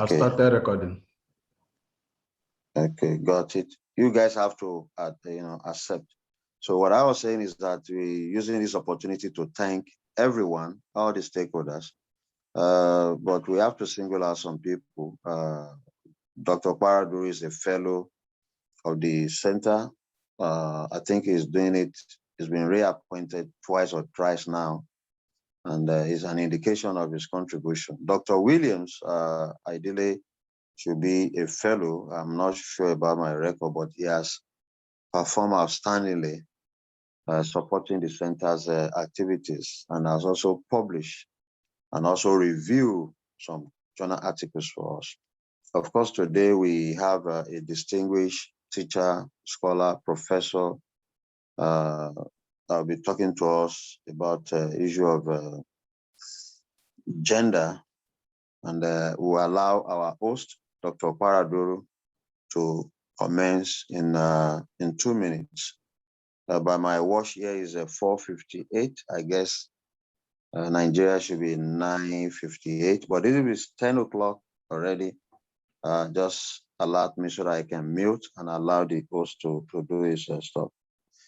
I've started recording. Okay, got it. You guys have to, accept. So what I was saying is that we're using this opportunity to thank everyone, all the stakeholders, but we have to single out some people. Dr. Paradou is a fellow of the center. I think he's doing it. He's been reappointed twice or thrice now, and is an indication of his contribution. Dr. Williams, ideally, should be a fellow. I'm not sure about my record, but he has performed outstandingly, supporting the center's activities, and has also published and also reviewed some journal articles for us. Of course, today we have a distinguished teacher, scholar, professor, that'll be talking to us about the issue of gender, and we'll allow our host, Dr. Paradou, to commence in 2 minutes. By my watch here is 4:58. I guess Nigeria should be 9:58, but it is 10 o'clock already. Just alert me so that I can mute and allow the host to do his stuff.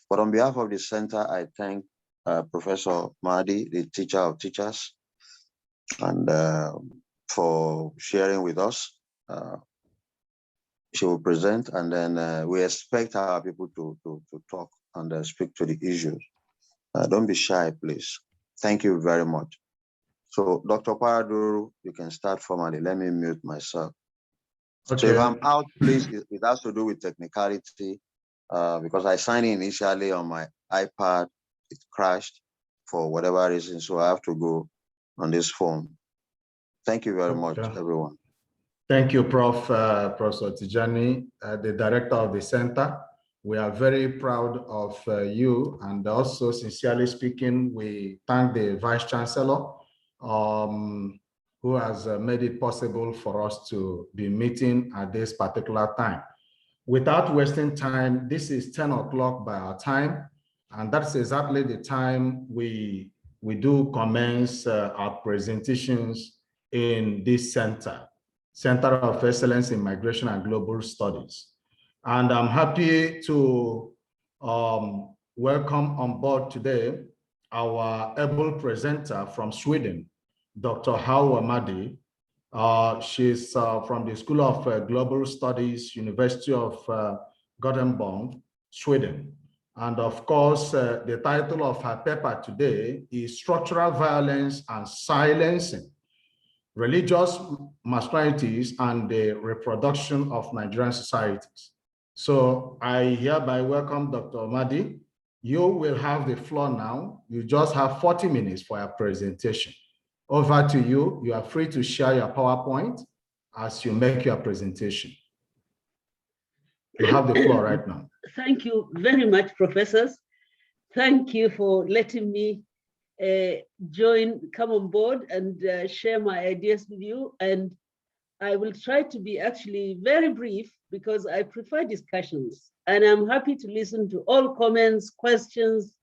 But on behalf of the center, I thank Professor Mahdi, the teacher of teachers, and for sharing with us. She will present, and then we expect our people to talk and speak to the issues. Don't be shy, please. Thank you very much. So, Dr. Paradou, you can start formally. Let me mute myself. Okay. So if I'm out, please, it has to do with technicality, because I signed in initially on my iPad, it crashed for whatever reason, so I have to go on this phone. Thank you very much, everyone. Thank you, Professor Tijani, the director of the center. We are very proud of you, and also, sincerely speaking, we thank the Vice Chancellor, who has made it possible for us to be meeting at this particular time. Without wasting time, this is 10 o'clock by our time, and that's exactly the time we do commence our presentations in this center. Center of Excellence in Migration and Global Studies. And I'm happy to welcome on board today our able presenter from Sweden, Dr. Hauwa Mahdi. She's from the School of Global Studies, University of Gothenburg, Sweden. And of course, the title of her paper today is Structural Violence and Silencing: Religious Masculinities and the Reproduction of Nigerian Societies. So I hereby welcome Dr. Mahdi. You will have the floor now. You just have 40 minutes for your presentation. Over to you. You are free to share your PowerPoint as you make your presentation. You have the floor right now. Thank you very much, professors. Thank you for letting me come on board and share my ideas with you. And I will try to be actually very brief because I prefer discussions. And I'm happy to listen to all comments, questions,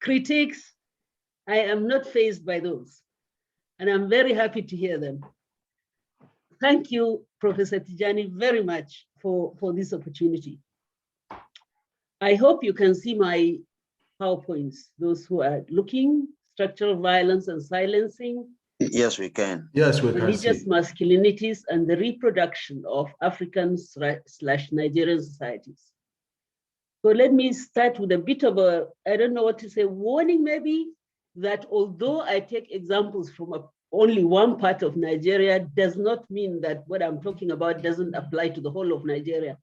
critiques. I am not fazed by those. And I'm very happy to hear them. Thank you, Professor Tijani, very much for this opportunity. I hope you can see my PowerPoints, those who are looking. Structural violence and silencing. Yes, we can. Yes, we can. Religious masculinities and the reproduction of African/Nigerian societies. So let me start with a bit of a, I don't know what to say, warning maybe, that although I take examples from only one part of Nigeria, does not mean that what I'm talking about doesn't apply to the whole of Nigeria.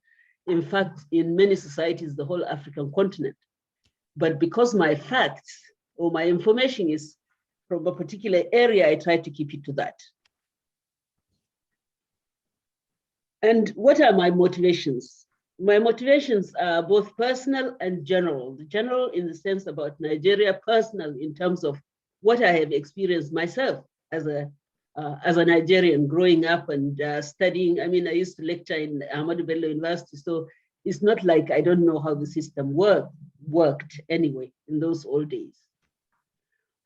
In fact, in many societies, the whole African continent. But because my facts or my information is from a particular area, I try to keep it to that. And what are my motivations? My motivations are both personal and general. The general in the sense about Nigeria, personal in terms of what I have experienced myself as a Nigerian growing up and studying. I mean, I used to lecture in Ahmadu Bello University, so it's not like I don't know how the system worked anyway in those old days.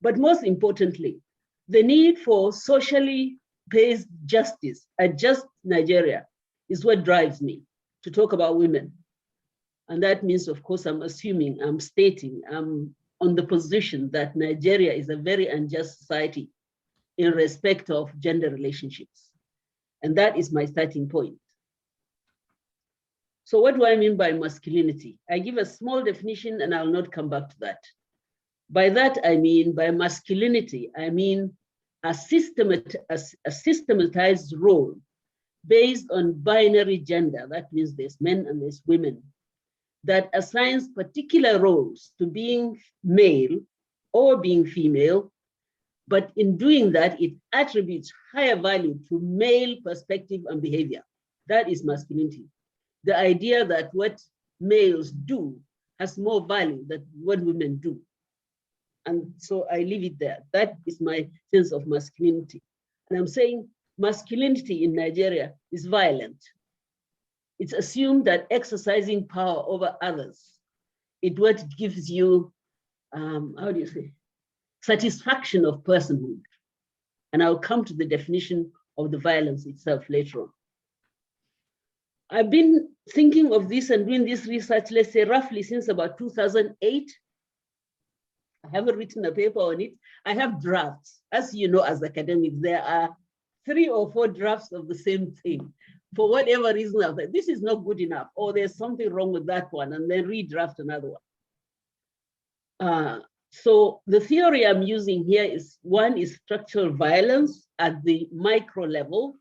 But most importantly, the need for socially pays justice, a just Nigeria is what drives me to talk about women. And that means, of course, I'm assuming, I'm stating, I'm on the position that Nigeria is a very unjust society in respect of gender relationships. And that is my starting point. So what do I mean by masculinity? I give a small definition and I'll not come back to that. By that, I mean, by masculinity, I mean a systematized role based on binary gender. That means there's men and there's women, that assigns particular roles to being male or being female, but in doing that, it attributes higher value to male perspective and behavior. That is masculinity. The idea that what males do has more value than what women do. And so I leave it there. That is my sense of masculinity. And I'm saying masculinity in Nigeria is violent. It's assumed that exercising power over others, it what gives you, how do you say, satisfaction of personhood. And I'll come to the definition of the violence itself later on. I've been thinking of this and doing this research, let's say roughly since about 2008. I haven't written a paper on it. I have drafts. As you know, as academics, there are 3 or 4 drafts of the same thing. For whatever reason, I thought, this is not good enough, or there's something wrong with that one, and then redraft another one. So the theory I'm using here is, one is structural violence at the micro level,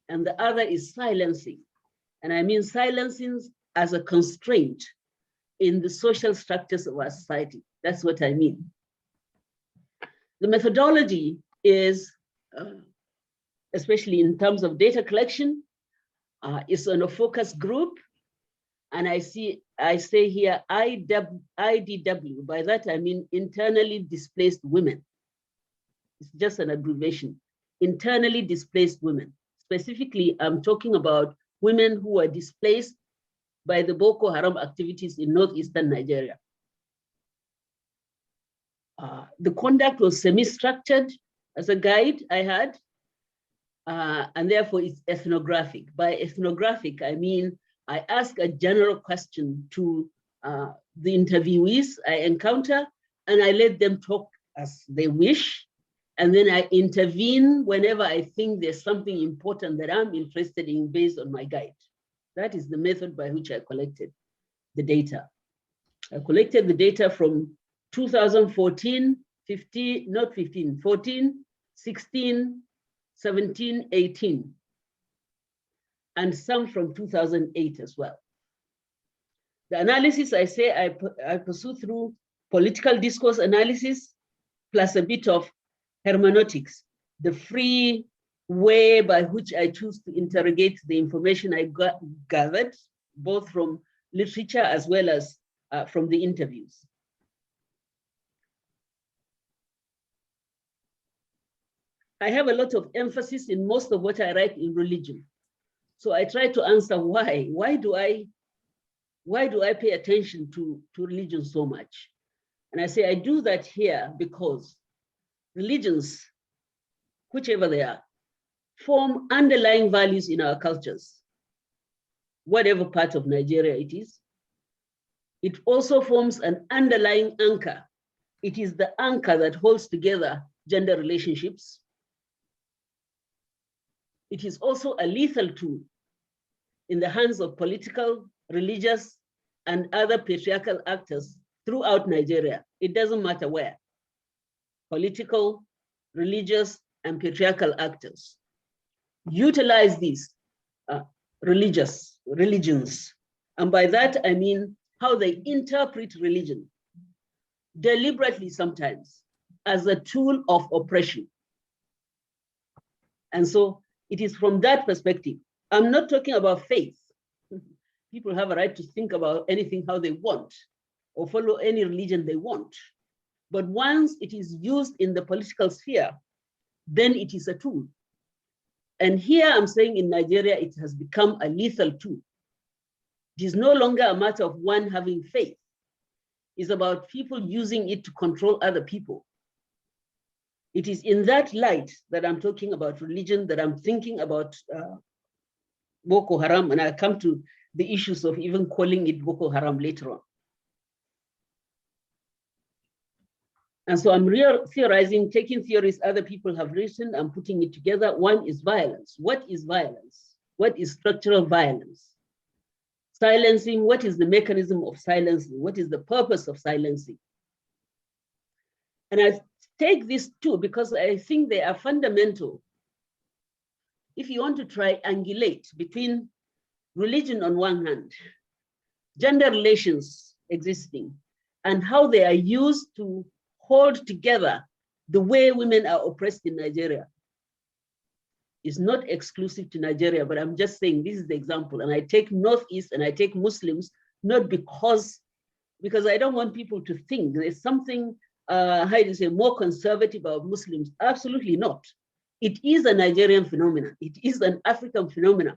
and the other is silencing. And I mean silencing as a constraint in the social structures of our society. That's what I mean. The methodology is, especially in terms of data collection, is on a focus group. And I say here IDW. By that, I mean internally displaced women. It's just an abbreviation. Internally displaced women. Specifically, I'm talking about women who are displaced by the Boko Haram activities in northeastern Nigeria. The conduct was semi-structured as a guide I had, and therefore it's ethnographic. By ethnographic, I mean I ask a general question to the interviewees I encounter, and I let them talk as they wish, and then I intervene whenever I think there's something important that I'm interested in based on my guide. That is the method by which I collected the data. I collected the data from 2014, 14, 16, 17, 18, and some from 2008 as well. The analysis, I say, I pursue through political discourse analysis, plus a bit of hermeneutics, the free way by which I choose to interrogate the information I gathered, both from literature as well as from the interviews. I have a lot of emphasis in most of what I write in religion. So I try to answer why. Why do I pay attention to religion so much? And I say I do that here because religions, whichever they are, form underlying values in our cultures, whatever part of Nigeria it is. It also forms an underlying anchor. It is the anchor that holds together gender relationships. It is also a lethal tool in the hands of political, religious, and other patriarchal actors throughout Nigeria. It doesn't matter where. Political, religious, and patriarchal actors utilize these religions. And by that, I mean how they interpret religion, deliberately sometimes, as a tool of oppression. And so it is from that perspective. I'm not talking about faith. People have a right to think about anything how they want or follow any religion they want. But once it is used in the political sphere, then it is a tool. And here I'm saying in Nigeria, it has become a lethal tool. It is no longer a matter of one having faith. It's about people using it to control other people. It is in that light that I'm talking about religion, that I'm thinking about Boko Haram, and I'll come to the issues of even calling it Boko Haram later on. And so I'm theorizing, taking theories other people have written and putting it together. One is violence. What is violence? What is structural violence? Silencing, what is the mechanism of silencing? What is the purpose of silencing? And I take these two because I think they are fundamental. If you want to triangulate between religion on one hand, gender relations existing, and how they are used to hold together the way women are oppressed in Nigeria, is not exclusive to Nigeria, but I'm just saying this is the example. And I take Northeast and I take Muslims, not because I don't want people to think there's something, how do you say, more conservative about Muslims. Absolutely not. It is a Nigerian phenomenon. It is an African phenomenon.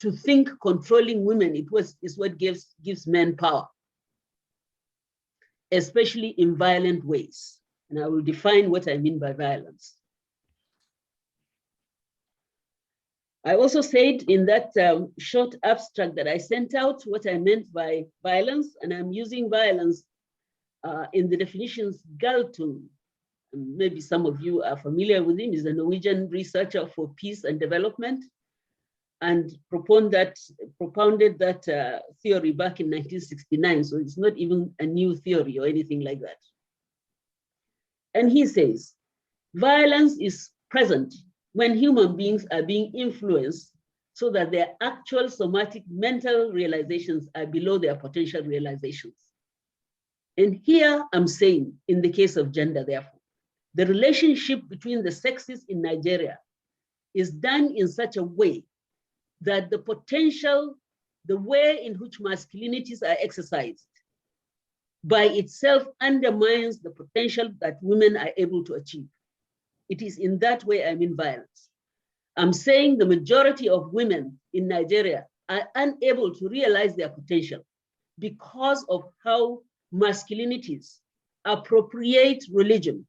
To think controlling women is what gives men power, especially in violent ways. And I will define what I mean by violence. I also said in that short abstract that I sent out what I meant by violence, and I'm using violence in the definitions Galtung. Maybe some of you are familiar with him. He's a Norwegian researcher for peace and development, and propounded that theory back in 1969. So it's not even a new theory or anything like that. And he says, violence is present when human beings are being influenced so that their actual somatic mental realizations are below their potential realizations. And here I'm saying, in the case of gender, therefore, the relationship between the sexes in Nigeria is done in such a way that the potential, the way in which masculinities are exercised by itself undermines the potential that women are able to achieve. It is in that way I mean violence. I'm saying the majority of women in Nigeria are unable to realize their potential because of how masculinities appropriate religion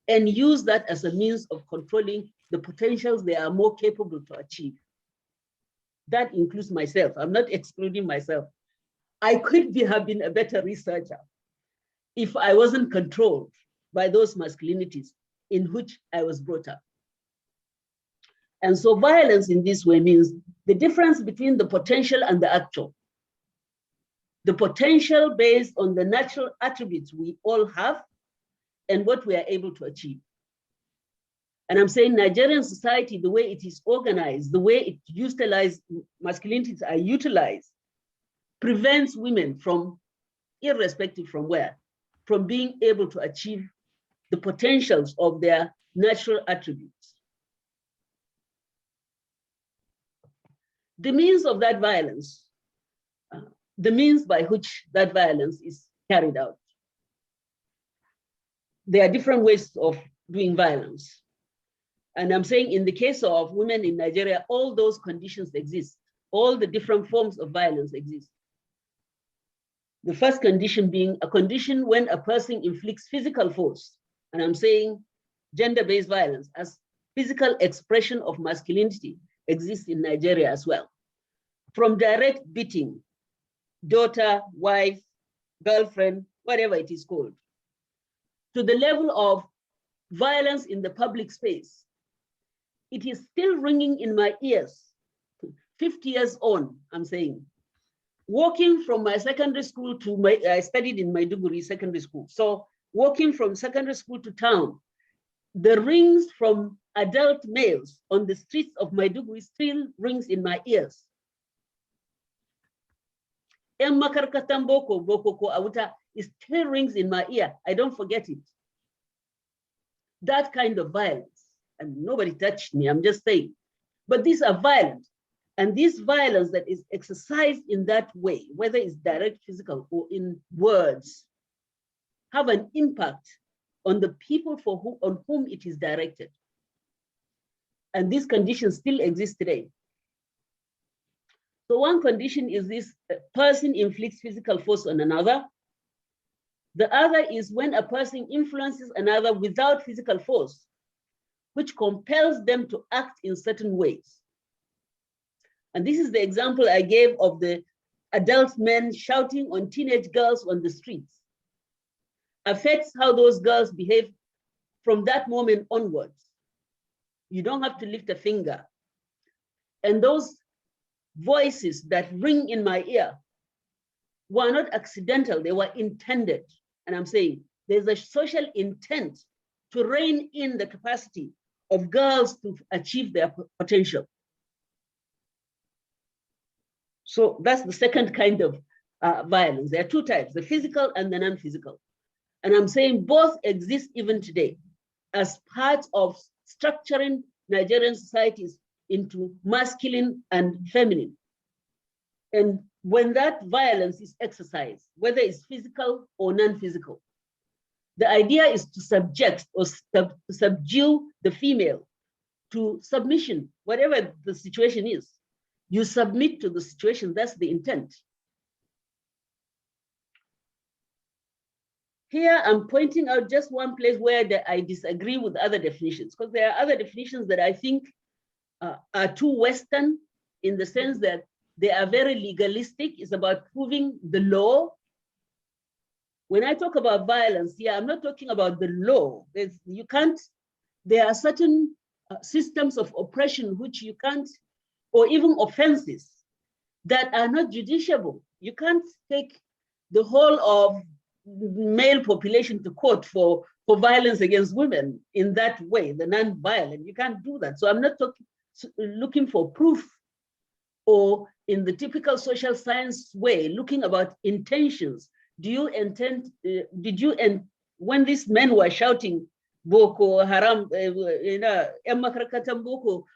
and use that as a means of controlling the potentials they are more capable to achieve. That includes myself. I'm not excluding myself. I could have been a better researcher if I wasn't controlled by those masculinities in which I was brought up. And so violence in this way means the difference between the potential and the actual. The potential based on the natural attributes we all have and what we are able to achieve. And I'm saying Nigerian society, the way it is organized, the way it utilizes, masculinities are utilized, prevents women from, irrespective from where, from being able to achieve the potentials of their natural attributes. The means of that violence, the means by which that violence is carried out. There are different ways of doing violence. And I'm saying in the case of women in Nigeria, all those conditions exist. All the different forms of violence exist. The first condition being a condition when a person inflicts physical force. And I'm saying gender-based violence as physical expression of masculinity exists in Nigeria as well. From direct beating, daughter, wife, girlfriend, whatever it is called, to the level of violence in the public space. It is still ringing in my ears, 50 years on, I'm saying. Walking from my secondary school to I studied in Maiduguri secondary school. So walking from secondary school to town, the rings from adult males on the streets of Maiduguri still rings in my ears. It still rings in my ear. I don't forget it. That kind of violence, and nobody touched me, I'm just saying. But these are violent. And this violence that is exercised in that way, whether it's direct physical or in words, have an impact on the people on whom it is directed. And these conditions still exist today. So one condition is this: a person inflicts physical force on another. The other is when a person influences another without physical force, which compels them to act in certain ways. And this is the example I gave of the adult men shouting on teenage girls on the streets. Affects how those girls behave from that moment onwards. You don't have to lift a finger. And those voices that ring in my ear were not accidental, they were intended. And I'm saying there's a social intent to rein in the capacity of girls to achieve their potential. So that's the second kind of violence. There are two types, the physical and the non-physical. And I'm saying both exist even today as part of structuring Nigerian societies into masculine and feminine. And when that violence is exercised, whether it's physical or non-physical, the idea is to subject or subdue the female to submission, whatever the situation is. You submit to the situation, that's the intent. Here, I'm pointing out just one place where I disagree with other definitions, because there are other definitions that I think are too Western in the sense that they are very legalistic. It's about proving the law. When I talk about violence here, I'm not talking about the law. There are certain systems of oppression which you can't, or even offenses that are not judiciable. You can't take the whole of male population to court for violence against women in that way, the non-violent. You can't do that. So I'm not looking for proof, or in the typical social science way, looking about intentions. Do you intend, when these men were shouting, Boko Haram, Boko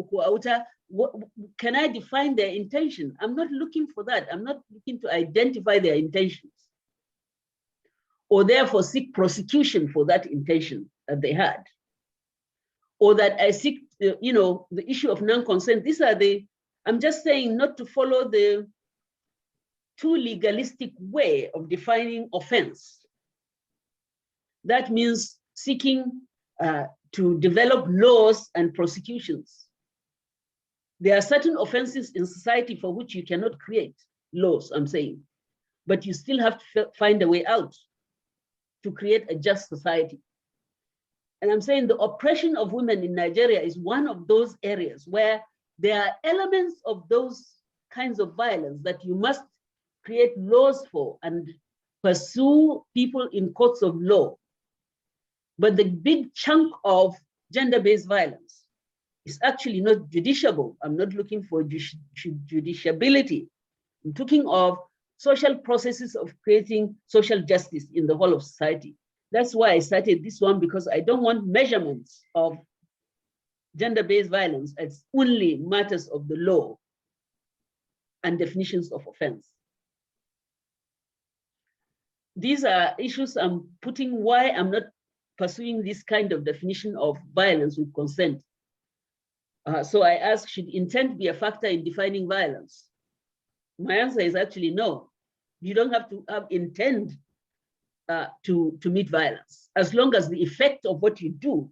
ko auta, can I define their intention? I'm not looking for that. I'm not looking to identify their intentions, or therefore seek prosecution for that intention that they had, or that I seek, the issue of non-consent. I'm just saying not to follow the too legalistic way of defining offense. That means seeking to develop laws and prosecutions. There are certain offenses in society for which you cannot create laws, I'm saying, but you still have to find a way out to create a just society. And I'm saying the oppression of women in Nigeria is one of those areas where there are elements of those kinds of violence that you must create laws for and pursue people in courts of law. But the big chunk of gender-based violence is actually not judiciable. I'm not looking for judiciability. I'm talking of social processes of creating social justice in the whole of society. That's why I started this one, because I don't want measurements of gender-based violence as only matters of the law and definitions of offense. These are issues I'm putting why I'm not pursuing this kind of definition of violence with consent. So I ask, should intent be a factor in defining violence? My answer is actually no. You don't have to have intent to meet violence, as long as the effect of what you do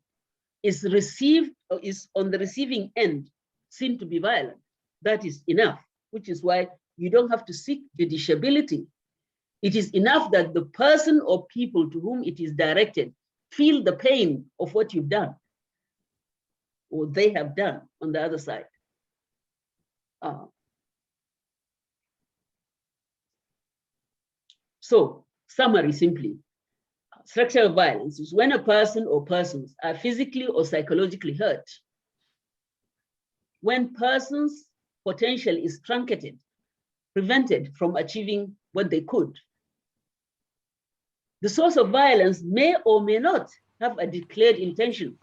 is received, or is on the receiving end, seen to be violent. That is enough, which is why you don't have to seek judiciability. It is enough that the person or people to whom it is directed feel the pain of what you've done, or they have done on the other side. So, summary simply, structural violence is when a person or persons are physically or psychologically hurt, when persons' potential is truncated, prevented from achieving what they could. The source of violence may or may not have a declared intention.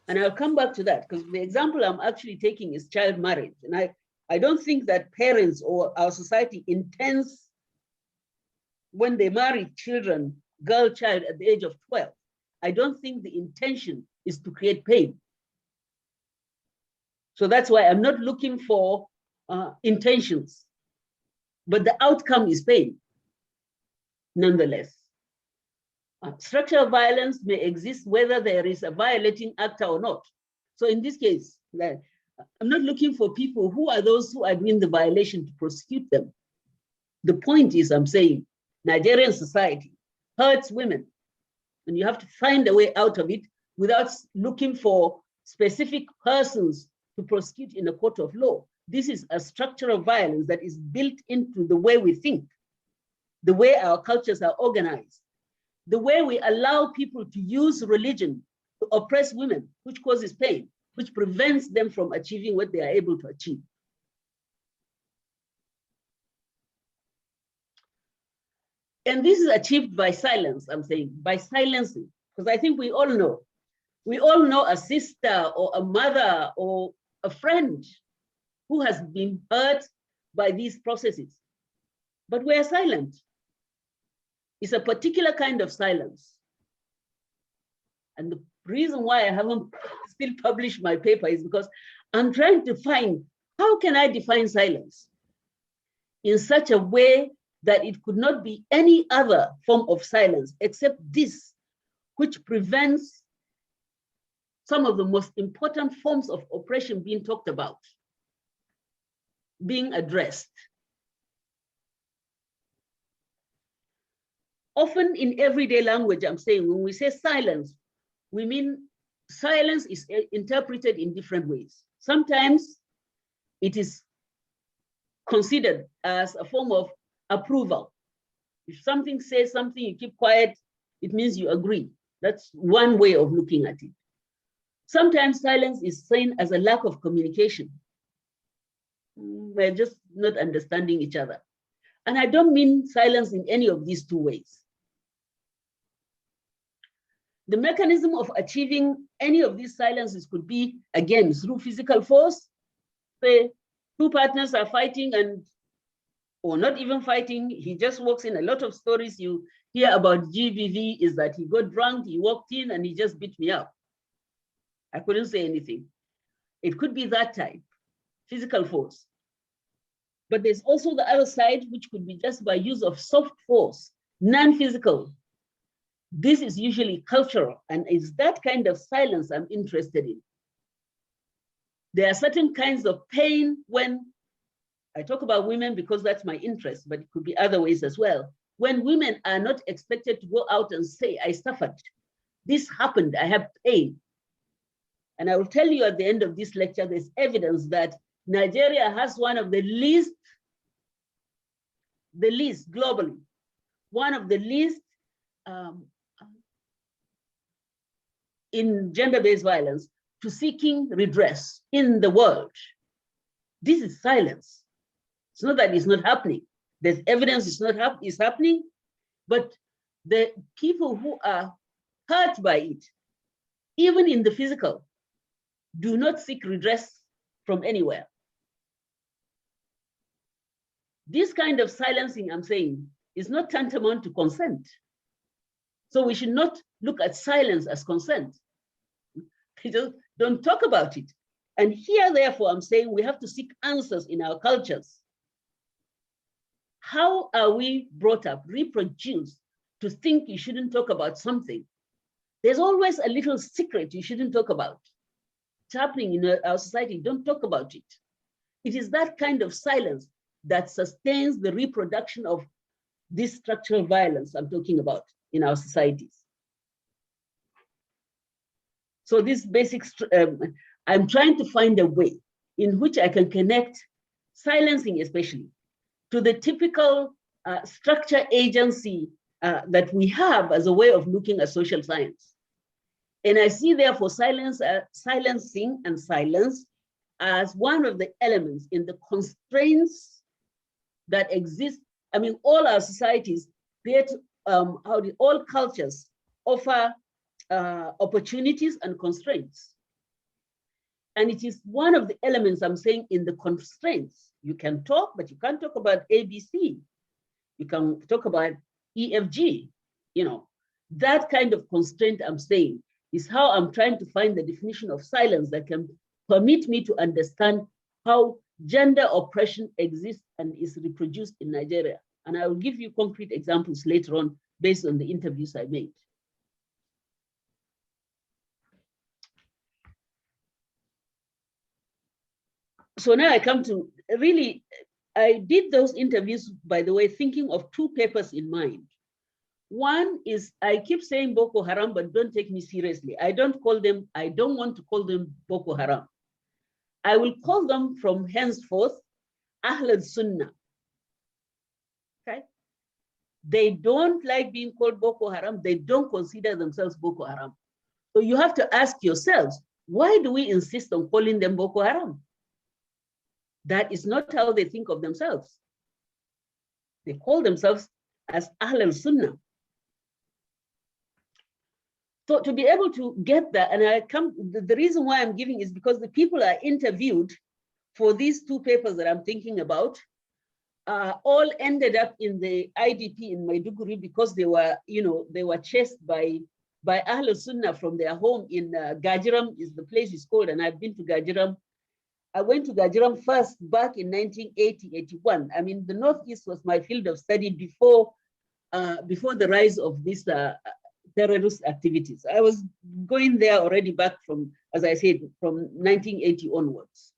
And I'll come back to that, because the example I'm actually taking is child marriage. And I don't think that parents or our society intends, when they marry children, girl child at the age of 12, I don't think the intention is to create pain. So that's why I'm not looking for intentions, but the outcome is pain. nonetheless. Structural violence may exist whether there is a violating actor or not. So in this case, I'm not looking for people who are those who are doing the violation to prosecute them. The point is, I'm saying, Nigerian society hurts women, and you have to find a way out of it without looking for specific persons to prosecute in a court of law. This is a structural violence that is built into the way we think, the way our cultures are organized, the way we allow people to use religion to oppress women, which causes pain, which prevents them from achieving what they are able to achieve. And this is achieved by silence, I'm saying, by silencing, because I think we all know a sister or a mother or a friend who has been hurt by these processes, but we are silent. It's a particular kind of silence. And the reason why I haven't still published my paper is because I'm trying to find, how can I define silence in such a way that it could not be any other form of silence except this, which prevents some of the most important forms of oppression being talked about, being addressed. Often in everyday language, I'm saying, when we say silence, we mean silence is interpreted in different ways. Sometimes it is considered as a form of approval. If something says something, you keep quiet, it means you agree. That's one way of looking at it. Sometimes silence is seen as a lack of communication. We're just not understanding each other. And I don't mean silence in any of these two ways. The mechanism of achieving any of these silences could be, again, through physical force. Say, two partners are fighting or not even fighting, he just walks in. A lot of stories you hear about GBV is that he got drunk, he walked in and he just beat me up. I couldn't say anything. It could be that type, physical force. But there's also the other side, which could be just by use of soft force, non-physical. This is usually cultural, and it's that kind of silence I'm interested in. There are certain kinds of pain when, I talk about women because that's my interest, but it could be other ways as well. When women are not expected to go out and say, I suffered, this happened, I have pain. And I will tell you at the end of this lecture, there's evidence that Nigeria has one of the least globally, one of the least in gender-based violence to seeking redress in the world. This is silence. It's not that it's not happening. There's evidence it's happening, but the people who are hurt by it, even in the physical, do not seek redress from anywhere. This kind of silencing, I'm saying, is not tantamount to consent. So we should not look at silence as consent. Don't talk about it. And here, therefore, I'm saying we have to seek answers in our cultures. How are we brought up, reproduced to think you shouldn't talk about something? There's always a little secret you shouldn't talk about. It's happening in our society, don't talk about it. It is that kind of silence that sustains the reproduction of this structural violence I'm talking about in our societies. So this basic, I'm trying to find a way in which I can connect silencing especially to the typical structure agency that we have as a way of looking at social science. And I see therefore silencing and silence as one of the elements in the constraints that exist. I mean, all our societies create, all cultures offer opportunities and constraints. And it is one of the elements I'm saying in the constraints. You can talk, but you can't talk about ABC. You can talk about EFG, that kind of constraint I'm saying is how I'm trying to find the definition of silence that can permit me to understand how gender oppression exists and is reproduced in Nigeria. And I will give you concrete examples later on based on the interviews I made. So now I come to really, I did those interviews, by the way, thinking of two papers in mind. One is, I keep saying Boko Haram, but don't take me seriously. I don't want to call them Boko Haram. I will call them from henceforth Ahl al-Sunnah. Okay? They don't like being called Boko Haram. They don't consider themselves Boko Haram. So you have to ask yourselves, why do we insist on calling them Boko Haram? That is not how they think of themselves. They call themselves as Ahl al-Sunnah. So to be able to get that, and the reason why I'm giving is because the people I interviewed for these two papers that I'm thinking about all ended up in the IDP in Maiduguri because they were chased by Ahl Sunnah from their home in Gajiram, is the place is called, and I've been to Gajiram. I went to Gajiram first back in 1980-81. I mean, the Northeast was my field of study before the rise of these terrorist activities. I was going there already back from, as I said, from 1980 onwards.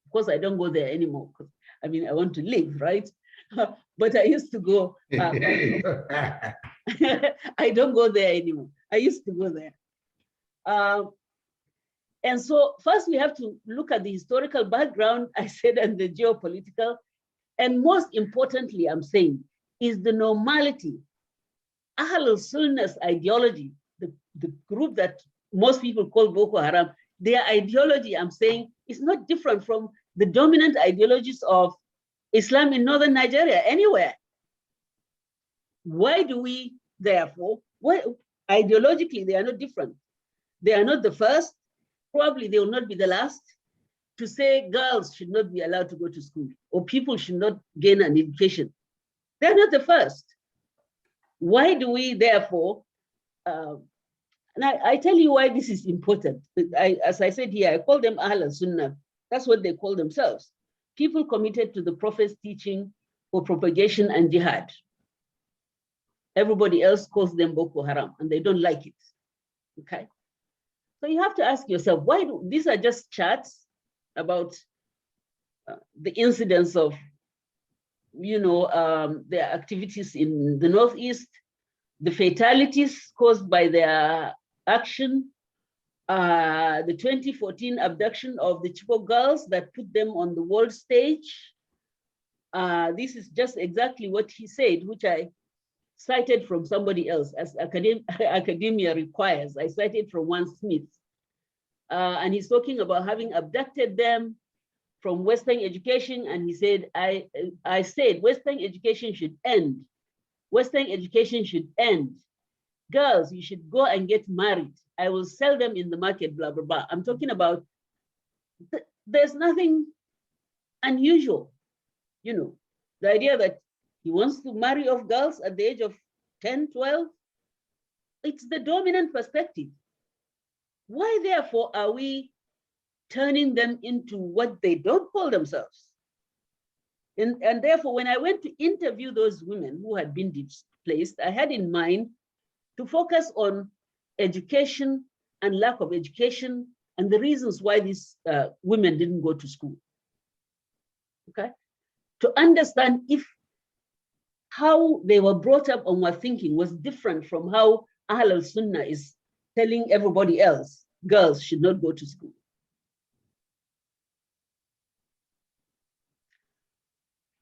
Of course, I don't go there anymore because I mean, I want to live, right? But I used to go. I don't go there anymore. I used to go there. And so first we have to look at the historical background, I said, and the geopolitical. And most importantly, I'm saying, is the normality. Ahl al-Sunnah's ideology, the group that most people call Boko Haram, their ideology, I'm saying, is not different from the dominant ideologies of Islam in northern Nigeria, anywhere. Why do we, therefore, ideologically, they are not different. They are not the first, probably they will not be the last, to say girls should not be allowed to go to school or people should not gain an education. They're not the first. Why do we, therefore, and I tell you why this is important. As I said here, I call them Ahl al-Sunnah. That's what they call themselves. People committed to the Prophet's teaching for propagation and jihad. Everybody else calls them Boko Haram and they don't like it, okay? So you have to ask yourself, these are just charts about the incidence of, their activities in the Northeast, the fatalities caused by their action, the 2014 abduction of the Chibok girls that put them on the world stage. This is just exactly what he said, which I cited from somebody else, as academia requires. I cited from one Smith. And he's talking about having abducted them from Western education. And he said, I said Western education should end. Western education should end. Girls, you should go and get married. I will sell them in the market, blah, blah, blah. I'm talking about, there's nothing unusual. The idea that he wants to marry off girls at the age of 10, 12, it's the dominant perspective. Why, therefore, are we turning them into what they don't call themselves? And therefore, when I went to interview those women who had been displaced, I had in mind to focus on education and lack of education and the reasons why these women didn't go to school, okay? To understand how they were brought up and were thinking was different from how Ahl al-Sunnah is telling everybody else, girls should not go to school.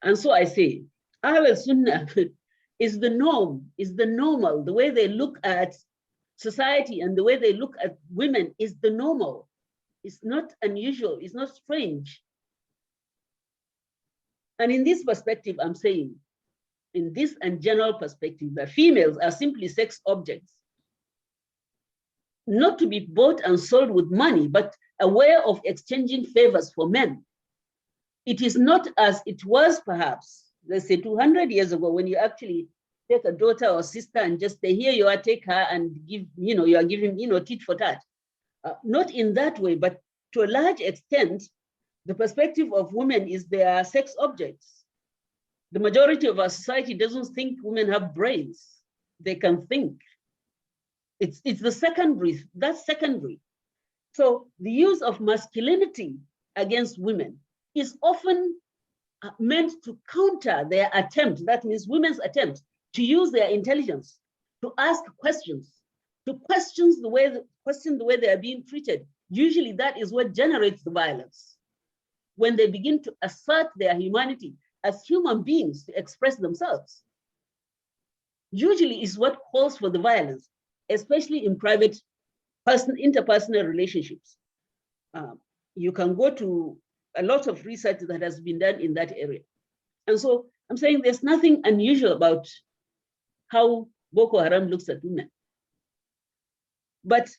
And so I say, Ahl al-Sunnah is the norm, is the normal. The way they look at society and the way they look at women is the normal. It's not unusual, it's not strange. And in this perspective, I'm saying, in this and general perspective, that females are simply sex objects, not to be bought and sold with money, but a way of exchanging favors for men. It is not as it was perhaps, let's say 200 years ago, when you actually take a daughter or sister and just say, here you are, take her and give, you are giving, tit for tat. Not in that way, but to a large extent, the perspective of women is they are sex objects. The majority of our society doesn't think women have brains. They can think. It's the secondary, that's secondary. So the use of masculinity against women is often meant to counter their attempt, that means women's attempt to use their intelligence to ask questions, to question the way they are being treated. Usually that is what generates the violence. When they begin to assert their humanity as human beings to express themselves, usually is what calls for the violence, especially in private interpersonal relationships. You can go to a lot of research that has been done in that area. And so I'm saying there's nothing unusual about how Boko Haram looks at women. But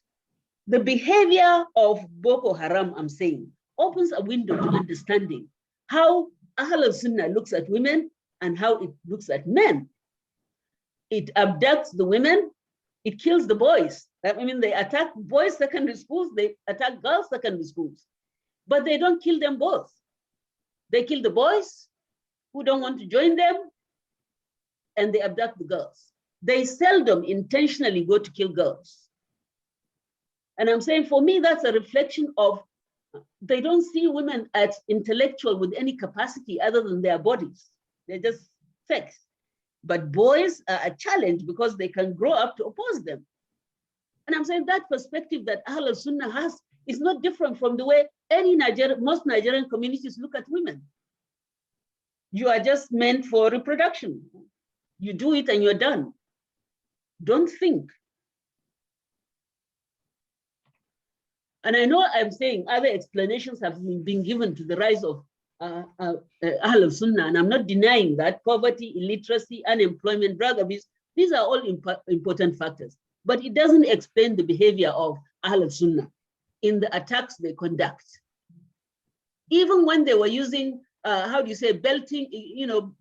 the behavior of Boko Haram, I'm saying, opens a window to understanding how Ahl al-Sunnah looks at women and how it looks at men. It abducts the women, it kills the boys. I mean, they attack boys' secondary schools, they attack girls' secondary schools, but they don't kill them both. They kill the boys who don't want to join them, and they abduct the girls. They seldom intentionally go to kill girls. And I'm saying, for me, that's a reflection of, they don't see women as intellectual with any capacity other than their bodies. They're just sex. But boys are a challenge because they can grow up to oppose them. And I'm saying that perspective that Ahl al-Sunnah has is not different from the way most Nigerian communities look at women. You are just meant for reproduction. You do it and you're done. Don't think. And I know I'm saying other explanations have been given to the rise of Ahl al-Sunnah, and I'm not denying that. Poverty, illiteracy, unemployment, drug abuse, these are all important factors. But it doesn't explain the behavior of Ahl al-Sunnah in the attacks they conduct. Even when they were using, belting,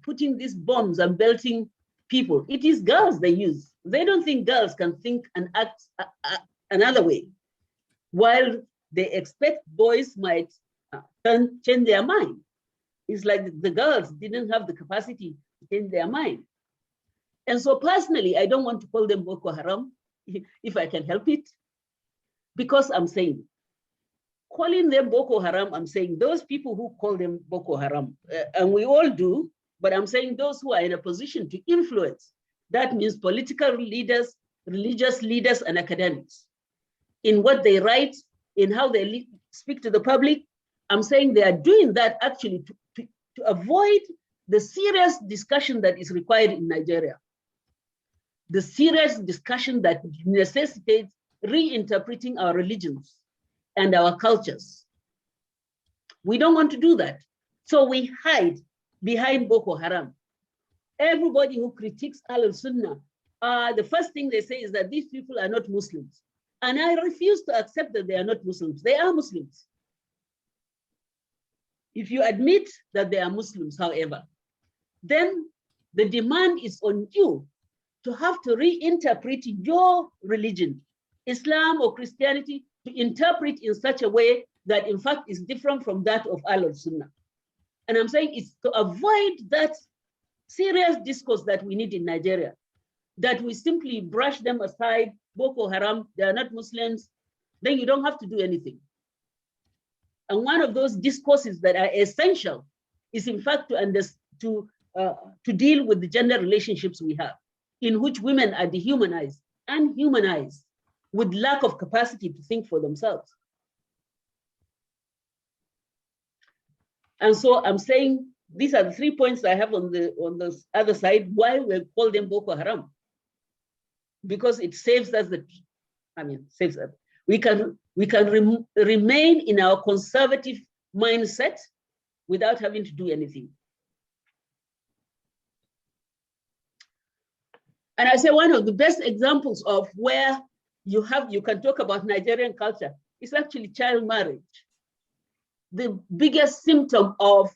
putting these bombs and belting people, it is girls they use. They don't think girls can think and act another way, while they expect boys might change their mind. It's like the girls didn't have the capacity to change their mind. And so personally, I don't want to call them Boko Haram, if I can help it, because I'm saying, calling them Boko Haram, I'm saying those people who call them Boko Haram, and we all do, but I'm saying those who are in a position to influence, that means political leaders, religious leaders, and academics, in what they write, in how they speak to the public. I'm saying they are doing that actually to avoid the serious discussion that is required in Nigeria. The serious discussion that necessitates reinterpreting our religions and our cultures. We don't want to do that. So we hide behind Boko Haram. Everybody who critiques Ahl al-Sunnah, the first thing they say is that these people are not Muslims. And I refuse to accept that they are not Muslims. They are Muslims. If you admit that they are Muslims, however, then the demand is on you to have to reinterpret your religion, Islam or Christianity, to interpret in such a way that in fact is different from that of Ahl al-Sunnah. And I'm saying it's to avoid that serious discourse that we need in Nigeria, that we simply brush them aside, Boko Haram, they are not Muslims, then you don't have to do anything. And one of those discourses that are essential is in fact to deal with the gender relationships we have, in which women are dehumanized and humanized with lack of capacity to think for themselves. And so I'm saying these are the 3 points I have on the other side, why we call them Boko Haram. Because it saves us saves us. We can remain in our conservative mindset without having to do anything. And I say one of the best examples of where you can talk about Nigerian culture is actually child marriage. The biggest symptom of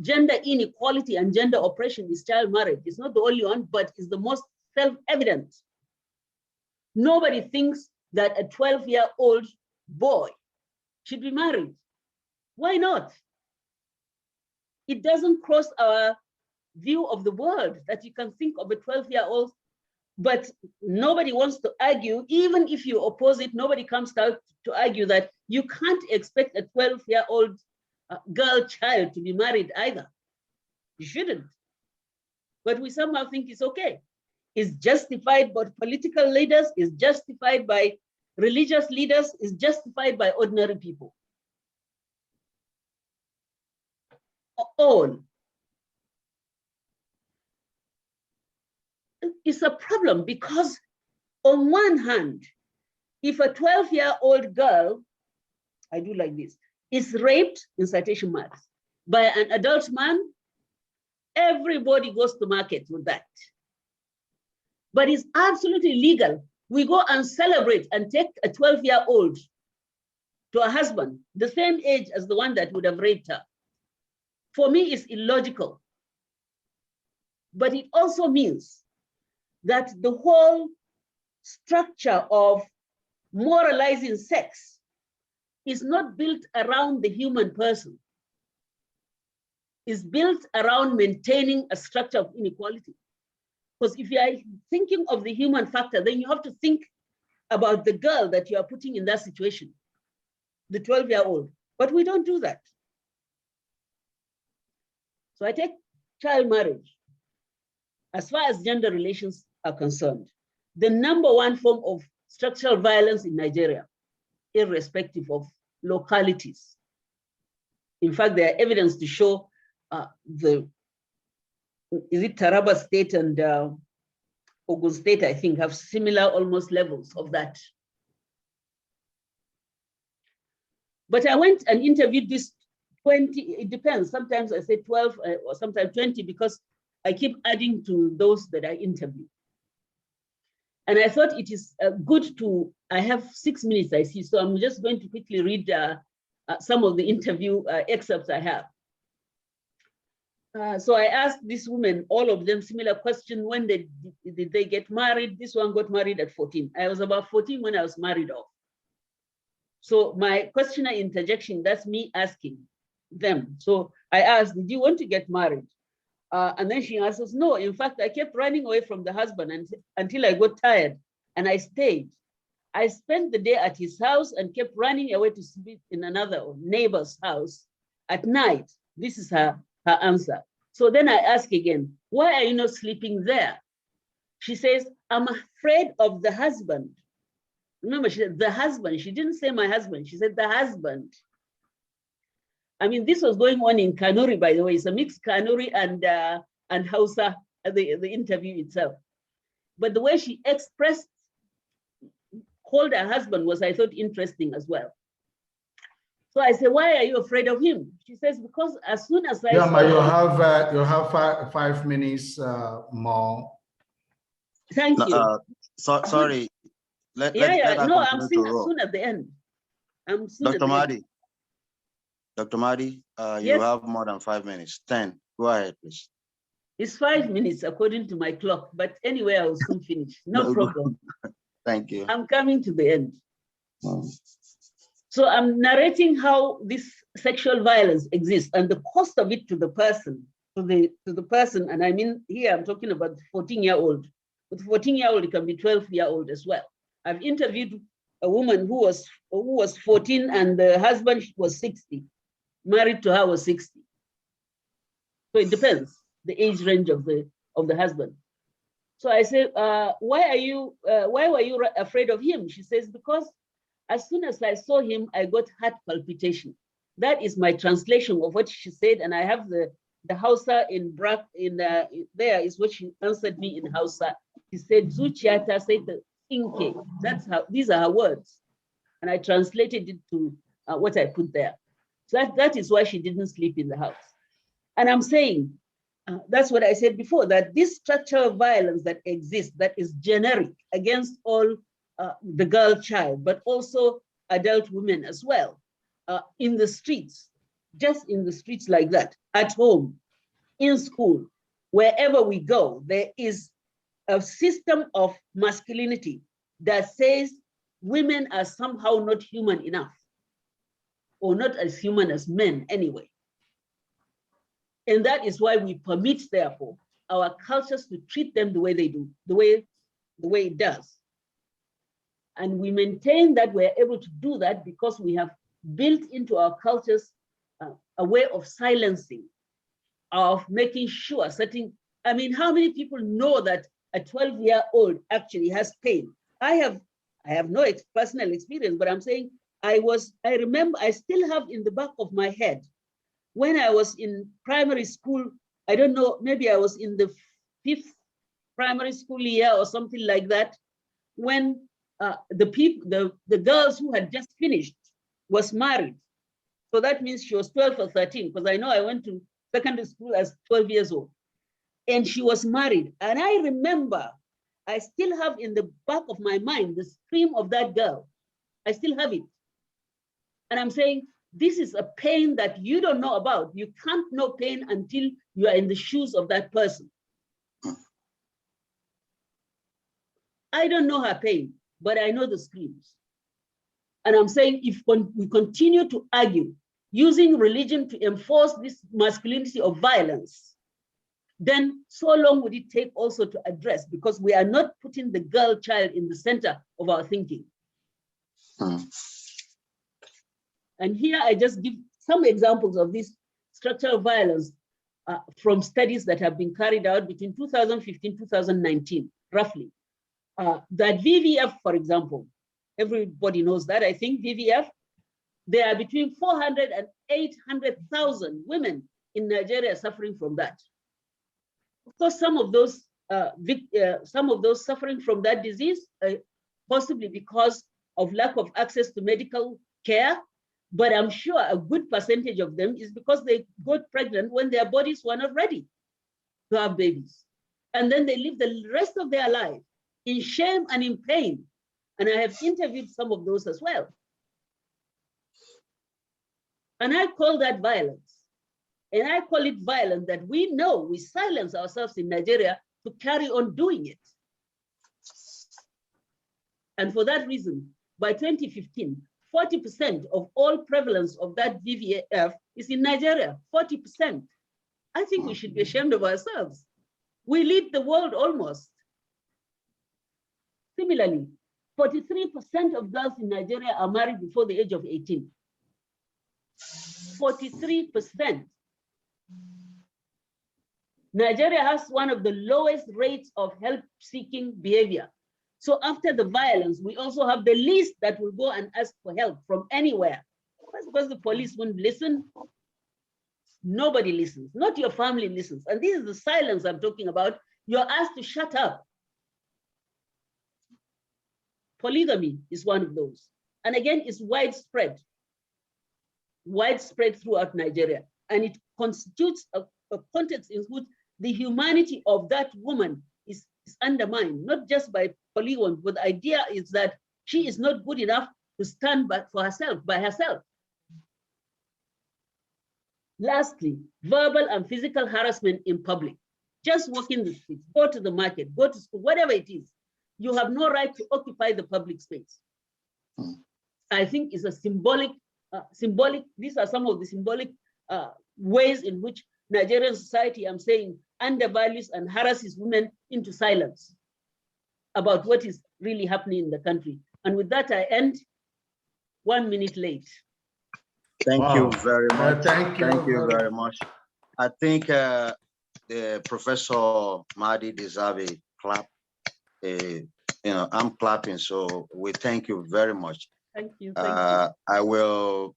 gender inequality and gender oppression is child marriage. It's not the only one, but it's the most self-evident. Nobody thinks that a 12-year-old boy should be married. Why not? It doesn't cross our view of the world that you can think of a 12-year-old, but nobody wants to argue. Even if you oppose it, nobody comes out to argue that you can't expect a 12-year-old girl child to be married either. You shouldn't. But we somehow think it's okay. It's justified by political leaders, it's justified by religious leaders, it's justified by ordinary people. All. It's a problem because on one hand, if a 12-year-old girl, I do like this, is raped, in citation marks, by an adult man, everybody goes to market with that. But it's absolutely legal. We go and celebrate and take a 12-year-old to a husband, the same age as the one that would have raped her. For me, it's illogical. But it also means that the whole structure of moralizing sex is not built around the human person. It's built around maintaining a structure of inequality. Because if you are thinking of the human factor, then you have to think about the girl that you are putting in that situation, the 12-year-old. But we don't do that. So I take child marriage. As far as gender relations are concerned, the #1 form of structural violence in Nigeria, irrespective of localities. In fact, there are evidence to show is it Taraba State and Ogun State, I think, have similar almost levels of that. But I went and interviewed this 20, it depends. Sometimes I say 12 or sometimes 20 because I keep adding to those that I interview. And I thought it is good to, I have 6 minutes, I see, so I'm just going to quickly read some of the interview excerpts I have. So I asked these women, all of them similar question, when did they get married? This one got married at 14. I was about 14 when I was married off. So my questionnaire interjection, that's me asking them. So I asked, did you want to get married? And then she answers, no, in fact, I kept running away from the husband until I got tired and I stayed. I spent the day at his house and kept running away to sleep in another neighbor's house at night. This is her answer. So then I ask again, why are you not sleeping there? She says, I'm afraid of the husband. Remember, she said the husband. She didn't say my husband. She said the husband. I mean, this was going on in Kanuri, by the way. It's a mixed Kanuri and Hausa, the interview itself. But the way she expressed, called her husband was, I thought, interesting as well. So I said, why are you afraid of him? She says, because as soon as I saw you have 5 minutes more. Thank you. Sorry. No, I'm saying soon at the end. I'm soon Dr. Mahdi. Dr. Mahdi, yes? You have more than 5 minutes. 10. Go ahead, please. It's 5 minutes according to my clock, but anyway, I will soon finish. No problem. Thank you. I'm coming to the end. So I'm narrating how this sexual violence exists and the cost of it to the person, to the person. And I mean, here I'm talking about the 14-year-old. With 14-year-old, it can be 12-year-old as well. I've interviewed a woman who was 14 and the husband was 60. Married to her was 60. So it depends, the age range of the husband. So I said, why were you afraid of him? She says, because as soon as I saw him, I got heart palpitation. That is my translation of what she said. And I have the Hausa there is what she answered me in Hausa. She said, Zuchiyata said the inke. That's how, these are her words. And I translated it to what I put there. So that is why she didn't sleep in the house. And I'm saying, that's what I said before, that this structural violence that exists, that is generic against all the girl child, but also adult women as well, in the streets, just in the streets like that, at home, in school, wherever we go, there is a system of masculinity that says women are somehow not human enough, or not as human as men anyway. And that is why we permit, therefore, our cultures to treat them the way they do, the way it does. And we maintain that we're able to do that because we have built into our cultures a way of silencing, of making sure certain, I mean, how many people know that a 12-year-old actually has pain? I have no personal experience, but I'm saying I remember, I still have in the back of my head, when I was in primary school, I don't know, maybe I was in the 5th primary school year or something like that, when the girls who had just finished was married. So that means she was 12 or 13, because I know I went to secondary school as 12 years old. And she was married. And I remember, I still have in the back of my mind the scream of that girl. I still have it. And I'm saying, this is a pain that you don't know about. You can't know pain until you are in the shoes of that person. I don't know her pain, but I know the screams. And I'm saying, if we continue to argue using religion to enforce this masculinity of violence, then so long would it take also to address, because we are not putting the girl child in the center of our thinking. And here I just give some examples of this structural violence from studies that have been carried out between 2015, 2019, roughly. That VVF, for example, everybody knows that, I think VVF, there are between 400 and 800,000 women in Nigeria suffering from that. Of course, some of those suffering from that disease, possibly because of lack of access to medical care, but I'm sure a good percentage of them is because they got pregnant when their bodies were not ready to have babies. And then they live the rest of their life in shame and in pain. And I have interviewed some of those as well. And I call that violence. And I call it violence that we know we silence ourselves in Nigeria to carry on doing it. And for that reason, by 2015, 40% of all prevalence of that VVF is in Nigeria, 40%. I think we should be ashamed of ourselves. We lead the world almost. Similarly, 43% of girls in Nigeria are married before the age of 18. 43%. Nigeria has one of the lowest rates of help-seeking behavior. So after the violence, we also have the least that will go and ask for help from anywhere. That's because the police won't listen. Nobody listens, not your family listens. And this is the silence I'm talking about. You're asked to shut up. Polygamy is one of those. And again, it's widespread throughout Nigeria. And it constitutes a context in which the humanity of that woman is undermined, not just by polygamy, but the idea is that she is not good enough to stand for herself, by herself. Lastly, verbal and physical harassment in public. Just walk in the streets, go to the market, go to school, whatever it is. You have no right to occupy the public space. I think it's a symbolic, these are some of the symbolic ways in which Nigerian society, I'm saying, undervalues and harasses women into silence about what is really happening in the country. And with that, I end 1 minute late. Thank you very much. Thank you very much. I think the Professor Mahdi deserves a clap. I'm clapping, so we thank you very much. Thank you. Thank you. I will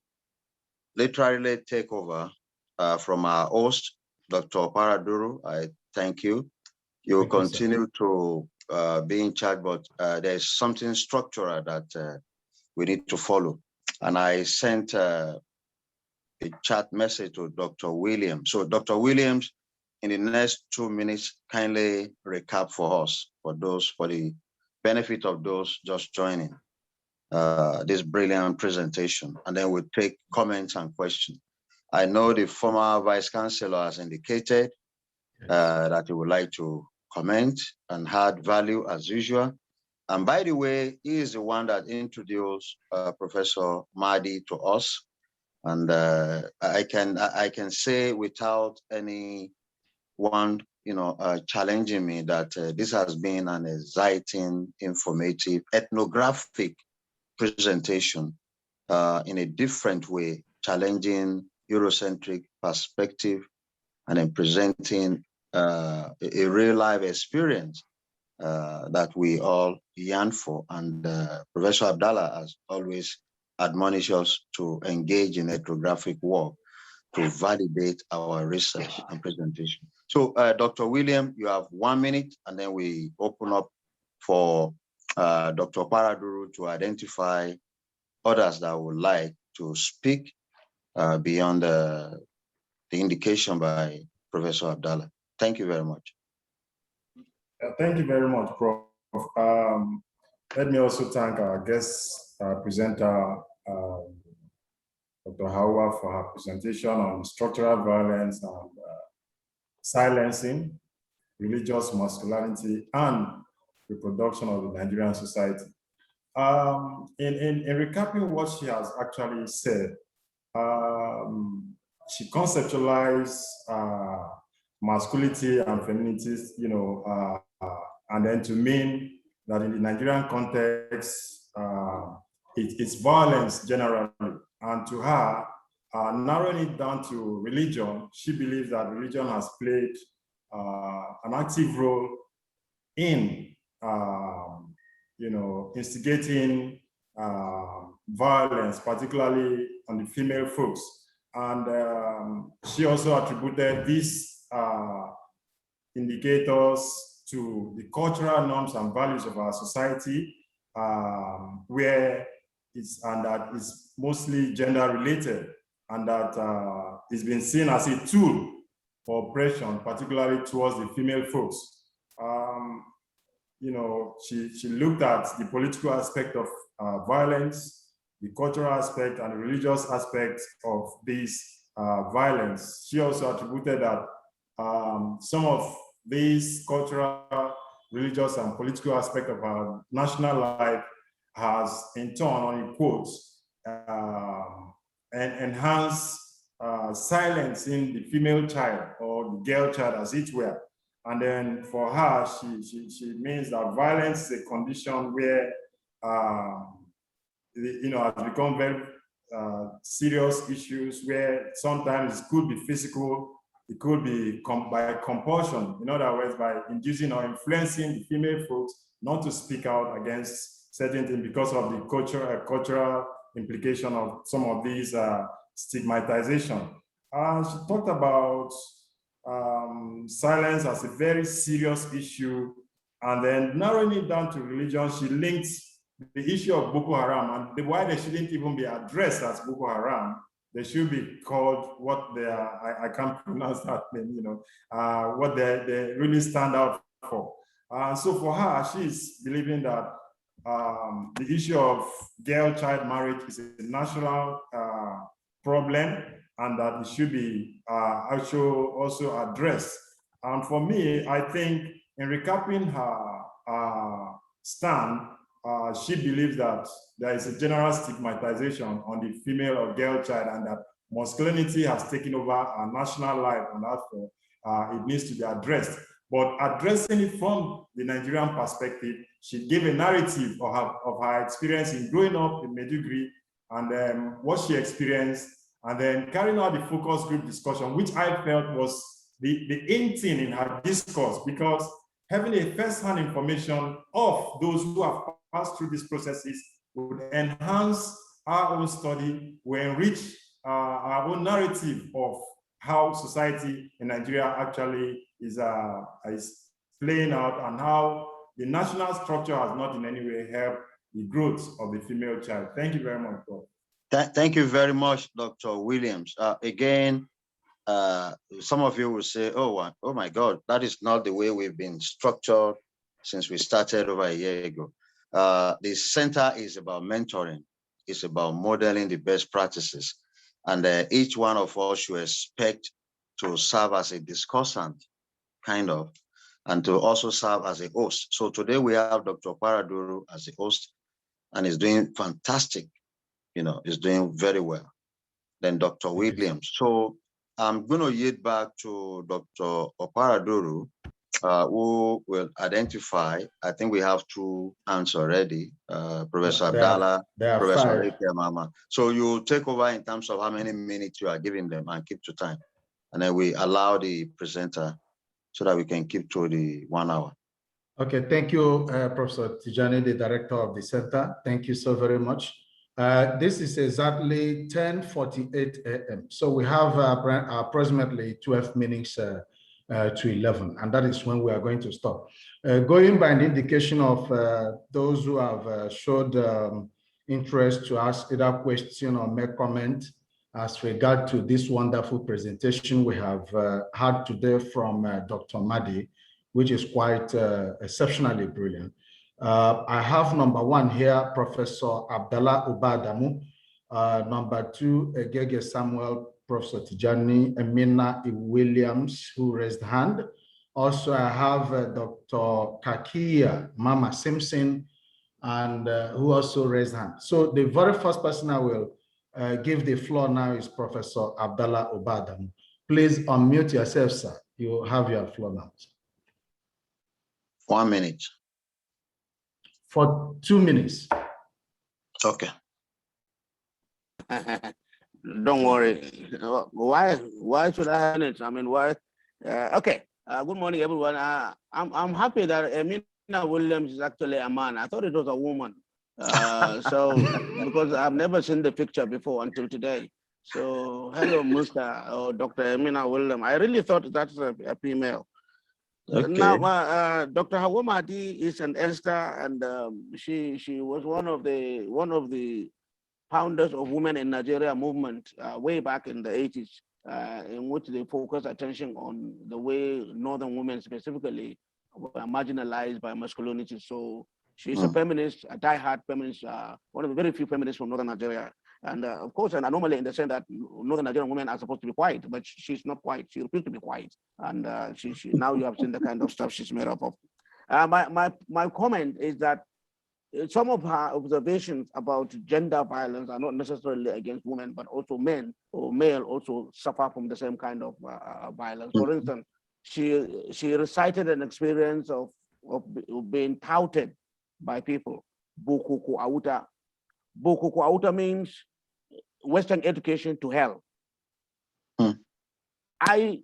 literally take over from our host, Dr. Paraduru. I thank you. You will continue to be in charge, but there's something structural that we need to follow. And I sent a chat message to Dr. Williams. So Dr. Williams, in the next 2 minutes, kindly recap for us, for the benefit of those just joining this brilliant presentation. And then we'll take comments and questions. I know the former Vice Chancellor has indicated that he would like to comment and add value as usual. And by the way, he is the one that introduced Professor Mahdi to us. And I can say without anyone, challenging me that this has been an exciting, informative, ethnographic presentation in a different way, challenging Eurocentric perspective and then presenting a real life experience that we all yearn for. And Professor Abdallah has always admonished us to engage in ethnographic work to validate our research and presentation. So Dr. William, you have 1 minute, and then we open up for Dr. Paraduru to identify others that would like to speak beyond the indication by Professor Abdallah. Thank you very much. Thank you very much, Prof. Let me also thank our guest presenter, Dr. Hawa, for her presentation on structural violence and silencing, religious masculinity, and reproduction of the Nigerian society. In recapping what she has actually said, she conceptualized masculinity and femininities, and then to mean that in the Nigerian context, it's violence generally. And to her, narrowing it down to religion, she believes that religion has played an active role in, instigating violence, particularly on the female folks. And she also attributed these indicators to the cultural norms and values of our society, where that is mostly gender related, and that it's been seen as a tool for oppression, particularly towards the female folks. She looked at the political aspect of violence, the cultural aspect, and the religious aspect of this violence. She also attributed that some of these cultural, religious, and political aspect of our national life has, in turn, on quotes, and enhanced silencing the female child or the girl child, as it were. And then for her, she means that violence is a condition where has become very serious issues, where sometimes it could be physical, it could be by compulsion. In other words, by inducing or influencing the female folks not to speak out against certain things because of the cultural implication of some of these stigmatization. She talked about silence as a very serious issue, and then narrowing it down to religion, she linked the issue of Boko Haram and why they shouldn't even be addressed as Boko Haram. They should be called what they are. I can't pronounce that name, what they really stand out for. So for her, she's believing that the issue of girl-child marriage is a national problem, and that it should be also addressed. And for me, I think in recapping her stand, she believes that there is a general stigmatization on the female or girl child, and that masculinity has taken over our national life, and therefore it needs to be addressed. But addressing it from the Nigerian perspective, she gave a narrative of her experience in growing up in Maiduguri, and what she experienced, and then carrying out the focus group discussion, which I felt was the in thing in her discourse, because having a first-hand information of those who have passed through these processes would enhance our own study, will enrich our own narrative of how society in Nigeria actually is playing out, and how the national structure has not in any way helped the growth of the female child. Thank you very much, Prof. Thank you very much, Dr. Williams. Again, some of you will say, oh my God, that is not the way we've been structured since we started over a year ago. The center is about mentoring. It's about modeling the best practices. And each one of us should expect to serve as a discussant, kind of, and to also serve as a host. So today we have Dr. Paraduru as a host, and he's doing fantastic. He's doing very well. then Dr. Williams. So I'm going to yield back to Dr. Oparaduru, who will identify. I think we have 2 hands already, Professor Abdallah, Professor Rike Mama. So you take over in terms of how many minutes you are giving them and keep to time. And then we allow the presenter so that we can keep to the 1 hour. Okay, thank you, Professor Tijani, the director of the center. Thank you so very much. This is exactly 10:48 a.m. So we have approximately 12 minutes to 11, and that is when we are going to stop. Going by an indication of those who have showed interest to ask either question or make comment as regard to this wonderful presentation we have had today from Dr. Madi, which is quite exceptionally brilliant. I have number 1 here, Professor Abdallah Ubadamu. Number 2, Egege Samuel, Professor Tijani, Emina Williams, who raised hand. Also, I have Dr. Kakia Mama Simpson, and who also raised hand. So the very first person I will give the floor now is Professor Abdallah Ubadamu. Please unmute yourself, sir. You have your floor now. 1 minute. For 2 minutes. Okay. Don't worry. Why should I have minutes? I mean, why? Okay. Good morning, everyone. I'm happy that Emina Williams is actually a man. I thought it was a woman. So because I've never seen the picture before until today. So hello, Mr. or Dr. Emina Williams. I really thought that's a female. Okay. Now, Dr. Hawa Mahdi is an Esther, and she was one of the founders of Women in Nigeria movement way back in the 80s, in which they focused attention on the way Northern women specifically were marginalized by masculinity. So she's a feminist, a die-hard feminist, one of the very few feminists from Northern Nigeria. And of course, an anomaly in the sense that Northern Nigerian women are supposed to be quiet, but she's not quiet. She refuses to be quiet. And now you have seen the kind of stuff she's made up of. My comment is that some of her observations about gender violence are not necessarily against women, but also men or male also suffer from the same kind of violence. For instance, she recited an experience of being touted by people. Bokuku Auta. Bokuku Auta means Western education to hell. I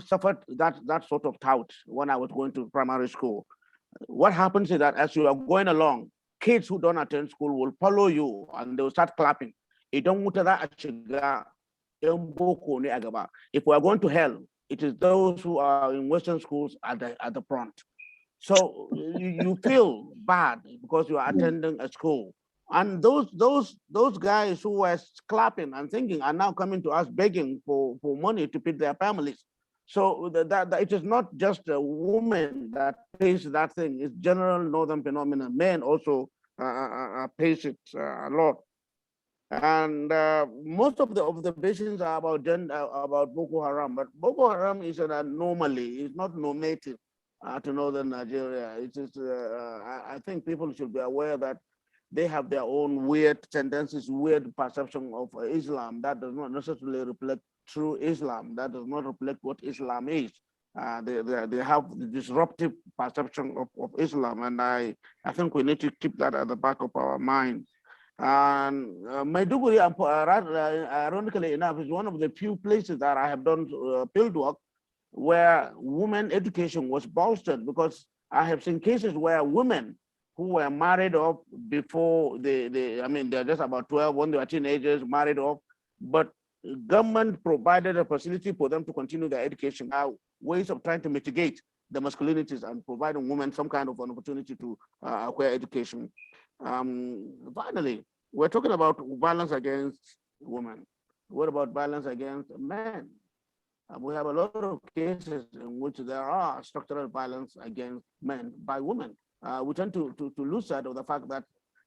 suffered that sort of tout when I was going to primary school. What happens is that as you are going along, kids who don't attend school will follow you and they will start clapping. If we are going to hell, it is those who are in Western schools at the front. So you feel bad because you are attending a school. And those guys who were clapping and singing are now coming to us begging for money to feed their families. So that it is not just a woman that pays that thing. It's general Northern phenomenon. Men also pays it a lot. And most of the observations are about about Boko Haram, but Boko Haram is an anomaly. It's not normative to Northern Nigeria. It is. I think people should be aware that they have their own weird tendencies, weird perception of Islam that does not necessarily reflect true Islam. That does not reflect what Islam is. They have the disruptive perception of Islam, and I think we need to keep that at the back of our mind. And Maiduguri, ironically enough, is one of the few places that I have done field work where women education was bolstered, because I have seen cases where women who were married off before they're just about 12 when they were teenagers, married off, but government provided a facility for them to continue their education. Now, ways of trying to mitigate the masculinities and providing women some kind of an opportunity to acquire education. Finally, we're talking about violence against women. What about violence against men? We have a lot of cases in which there are structural violence against men by women. We tend to lose sight of the fact that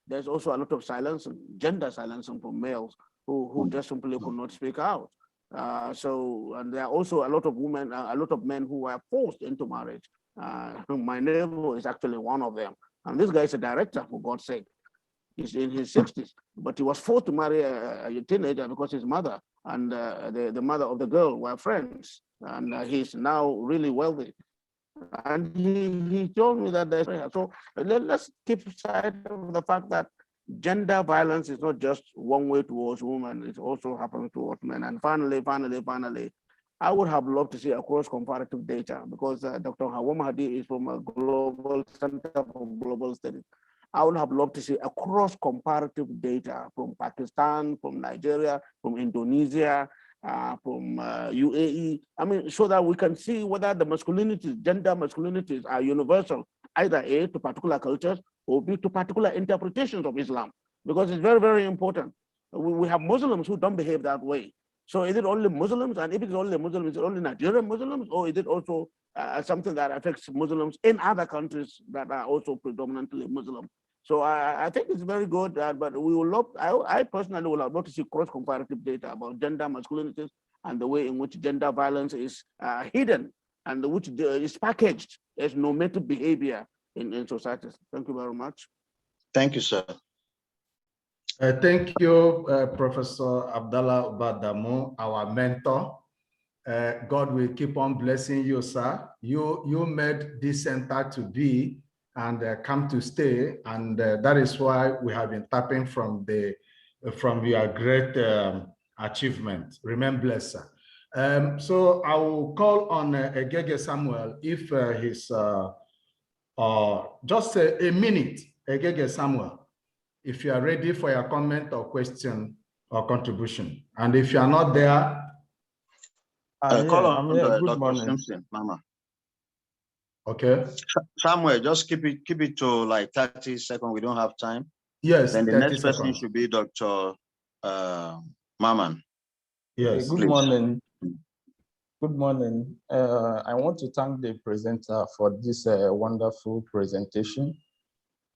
there's also a lot of silence, gender silencing from males who just simply could not speak out. And there are also a lot of women, a lot of men who were forced into marriage. My neighbor is actually one of them. And this guy is a director, for God's sake. He's in his 60s, but he was forced to marry a teenager because his mother and the mother of the girl were friends. And he's now really wealthy. And he told me that there's, so let's keep sight of the fact that gender violence is not just one way towards women, it also happens towards men. And finally, I would have loved to see across comparative data, because Dr. Hawa Mahdi is from a global center for global studies. I would have loved to see across comparative data from Pakistan, from Nigeria, from Indonesia, from UAE. I mean, so that we can see whether the masculinities, gender masculinities are universal, either A, to particular cultures, or B, to particular interpretations of Islam, because it's very, very important. We have Muslims who don't behave that way. So is it only Muslims? And if it's only Muslims, is it only Nigerian Muslims? Or is it also something that affects Muslims in other countries that are also predominantly Muslim? So I think it's very good, but we will love, I personally will love to see cross-comparative data about gender masculinities and the way in which gender violence is hidden and which is packaged as normative behavior in societies. Thank you very much. Thank you, sir. Thank you, Professor Abdallah Badamu, our mentor. God will keep on blessing you, sir. You made this center to be and come to stay, and that is why we have been tapping from your great achievement. Remain blessed, sir. So I will call on Egege Samuel if he's just a minute. Egege Samuel, if you are ready for your comment or question or contribution, and if you are not there, call on Good Dr. morning. Simpson, Mama. okay. Samuel, just keep it to like 30 seconds. We don't have time. Yes. Then the next person seconds. should be Dr. Maman. Yes. Good please. morning. Good morning. I want to thank the presenter for this wonderful presentation.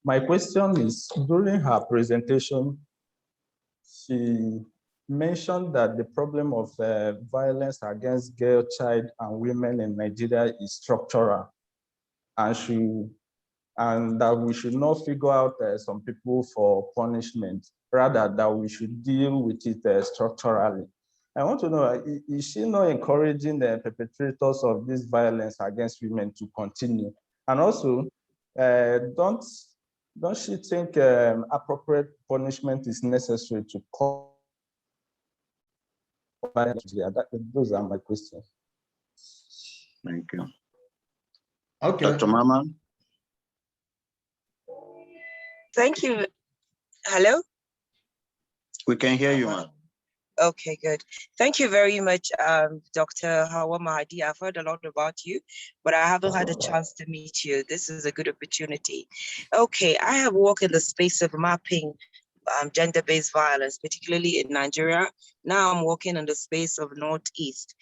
My question is, during her presentation, she mentioned that the problem of violence against girl, child, and women in Nigeria is structural, and that we should not figure out some people for punishment, rather that we should deal with it structurally. I want to know, is she not encouraging the perpetrators of this violence against women to continue? And also, don't she think appropriate punishment is necessary to call? Those are my questions. Thank you. Okay. Dr. Maman. Thank you. Hello? We can hear you, ma'am. Okay, good. Thank you very much, Dr. Hawa Mahdi. I've heard a lot about you, but I haven't had a chance to meet you. This is a good opportunity. Okay, I have worked in the space of mapping gender-based violence, particularly in Nigeria. Now I'm working in the space of Northeast.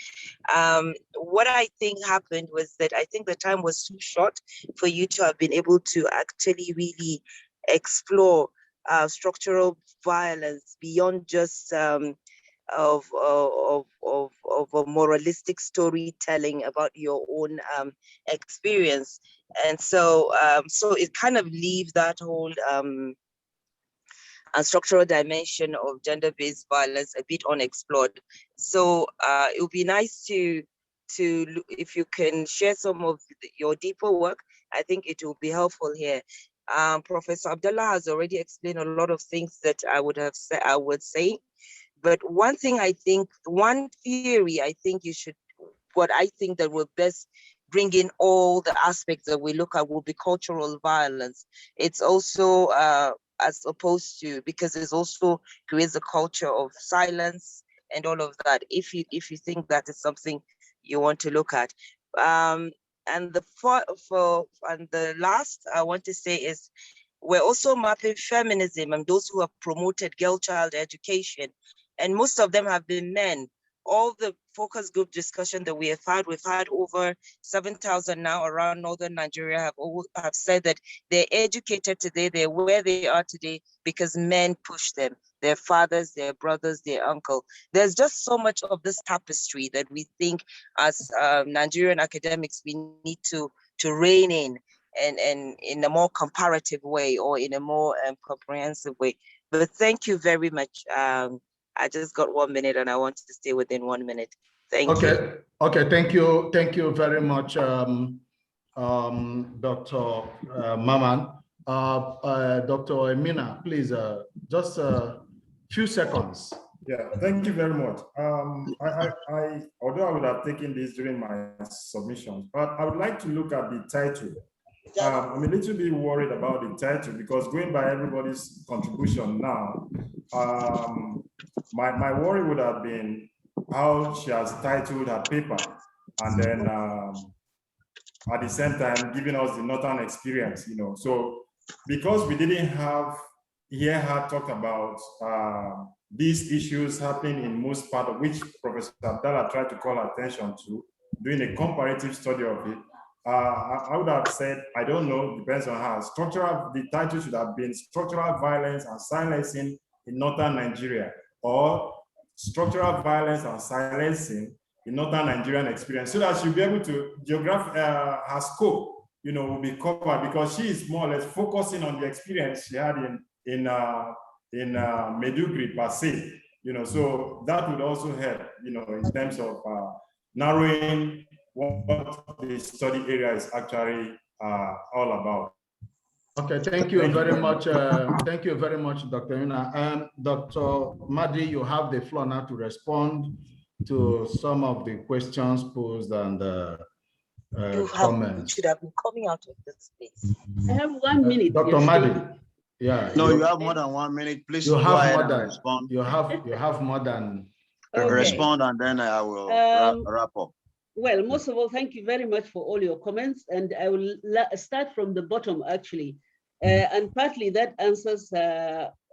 What I think happened was that I think the time was too short for you to have been able to actually really explore structural violence beyond just of a moralistic storytelling about your own experience. And so it kind of leaves that whole a structural dimension of gender-based violence a bit unexplored. So it would be nice to if you can share some of your deeper work. I think it will be helpful here. Professor Abdallah has already explained a lot of things that I would say, but one thing I think, one theory I think you should, what I think that will best bring in all the aspects that we look at will be cultural violence. It's also as opposed to, because it also creates a culture of silence and all of that, if you think that is something you want to look at. And the last I want to say is, we're also mapping feminism and those who have promoted girl child education, and most of them have been men. All the focus group discussion that we've had over 7,000 now around northern Nigeria have said that they're educated today, they're where they are today because men push them, their fathers, their brothers, their uncle. There's just so much of this tapestry that we think as Nigerian academics we need to rein in. in a more comparative way or in a more comprehensive way. But thank you very much. I just got 1 minute and I want to stay within 1 minute. Thank you. Okay, thank you very much, Dr. Maman. Dr. Emina, please, just a few seconds. Yeah, thank you very much. Although I would have taken this during my submission, but I would like to look at the title. I'm a little bit worried about the title because going by everybody's contribution now, my worry would have been how she has titled her paper, and then at the same time giving us the Northern experience, you know. So because we didn't hear her talk about these issues happening in most part of which Professor Abdallah tried to call attention to, doing a comparative study of it, I would have said, I don't know, depends on her. The title should have been Structural Violence and Silencing in Northern Nigeria, or Structural Violence and Silencing in Northern Nigerian Experience, so that she'll be able to her scope, you know, will be covered, because she is more or less focusing on the experience she had in Maiduguri per se, you know. So that would also help, you know, in terms of narrowing what the study area is actually all about. Okay, thank you very much. Thank you very much, Dr. Yuna. Dr. Madi, you have the floor now to respond to some of the questions posed and comments. You should have been coming out of this space. I have 1 minute. Dr. Madi, yeah. No, you have more than 1 minute. Please you go have ahead more and than, respond. You have more than. Okay. Respond, and then I will wrap up. Well, most of all, thank you very much for all your comments. And I will start from the bottom, actually. And partly that answers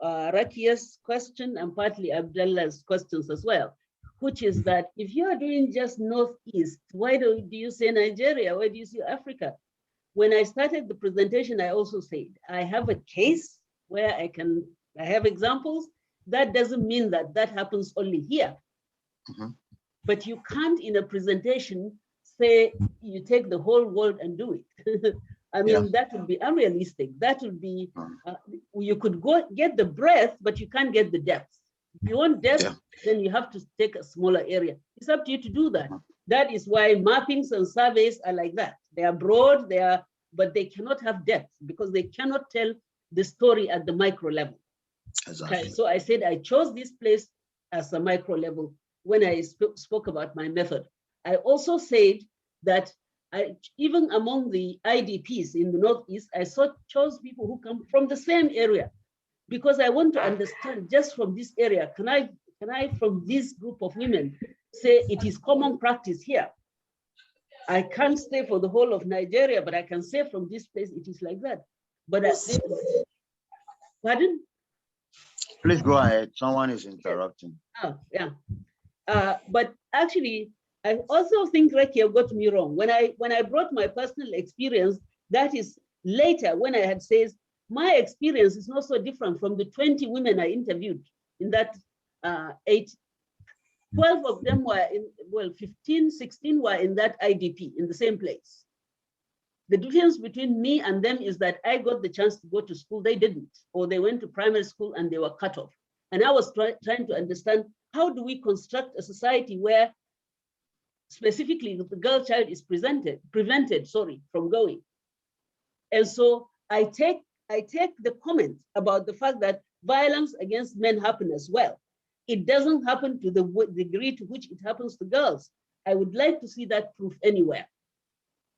Rakia's question and partly Abdullah's questions as well, which is that if you are doing just Northeast, why do you say Nigeria? Why do you say Africa? When I started the presentation, I also said, I have a case where I have examples. That doesn't mean that that happens only here. Mm-hmm. But you can't, in a presentation, say you take the whole world and do it. I mean, that would be unrealistic. That would be, you could go get the breadth, but you can't get the depth. If you want depth, then you have to take a smaller area. It's up to you to do that. That is why mappings and surveys are like that. They are broad, but they cannot have depth because they cannot tell the story at the micro level. Exactly. Okay, so I said I chose this place as a micro level when I spoke about my method. I also said that even among the IDPs in the Northeast, I chose people who come from the same area, because I want to understand just from this area, can I from this group of women say it is common practice here? I can't say for the whole of Nigeria, but I can say from this place it is like that. But I said, pardon? Please go ahead. Someone is interrupting. Oh, yeah. But actually, I also think Rekia got me wrong. When I brought my personal experience, that is later when I had said, my experience is not so different from the 20 women I interviewed in that 8. 12 of them were 15, 16 were in that IDP in the same place. The difference between me and them is that I got the chance to go to school, they didn't, or they went to primary school and they were cut off. And I was trying to understand, how do we construct a society where specifically the girl child is prevented from going? And so I take the comment about the fact that violence against men happen as well. It doesn't happen to the degree to which it happens to girls. I would like to see that proof anywhere.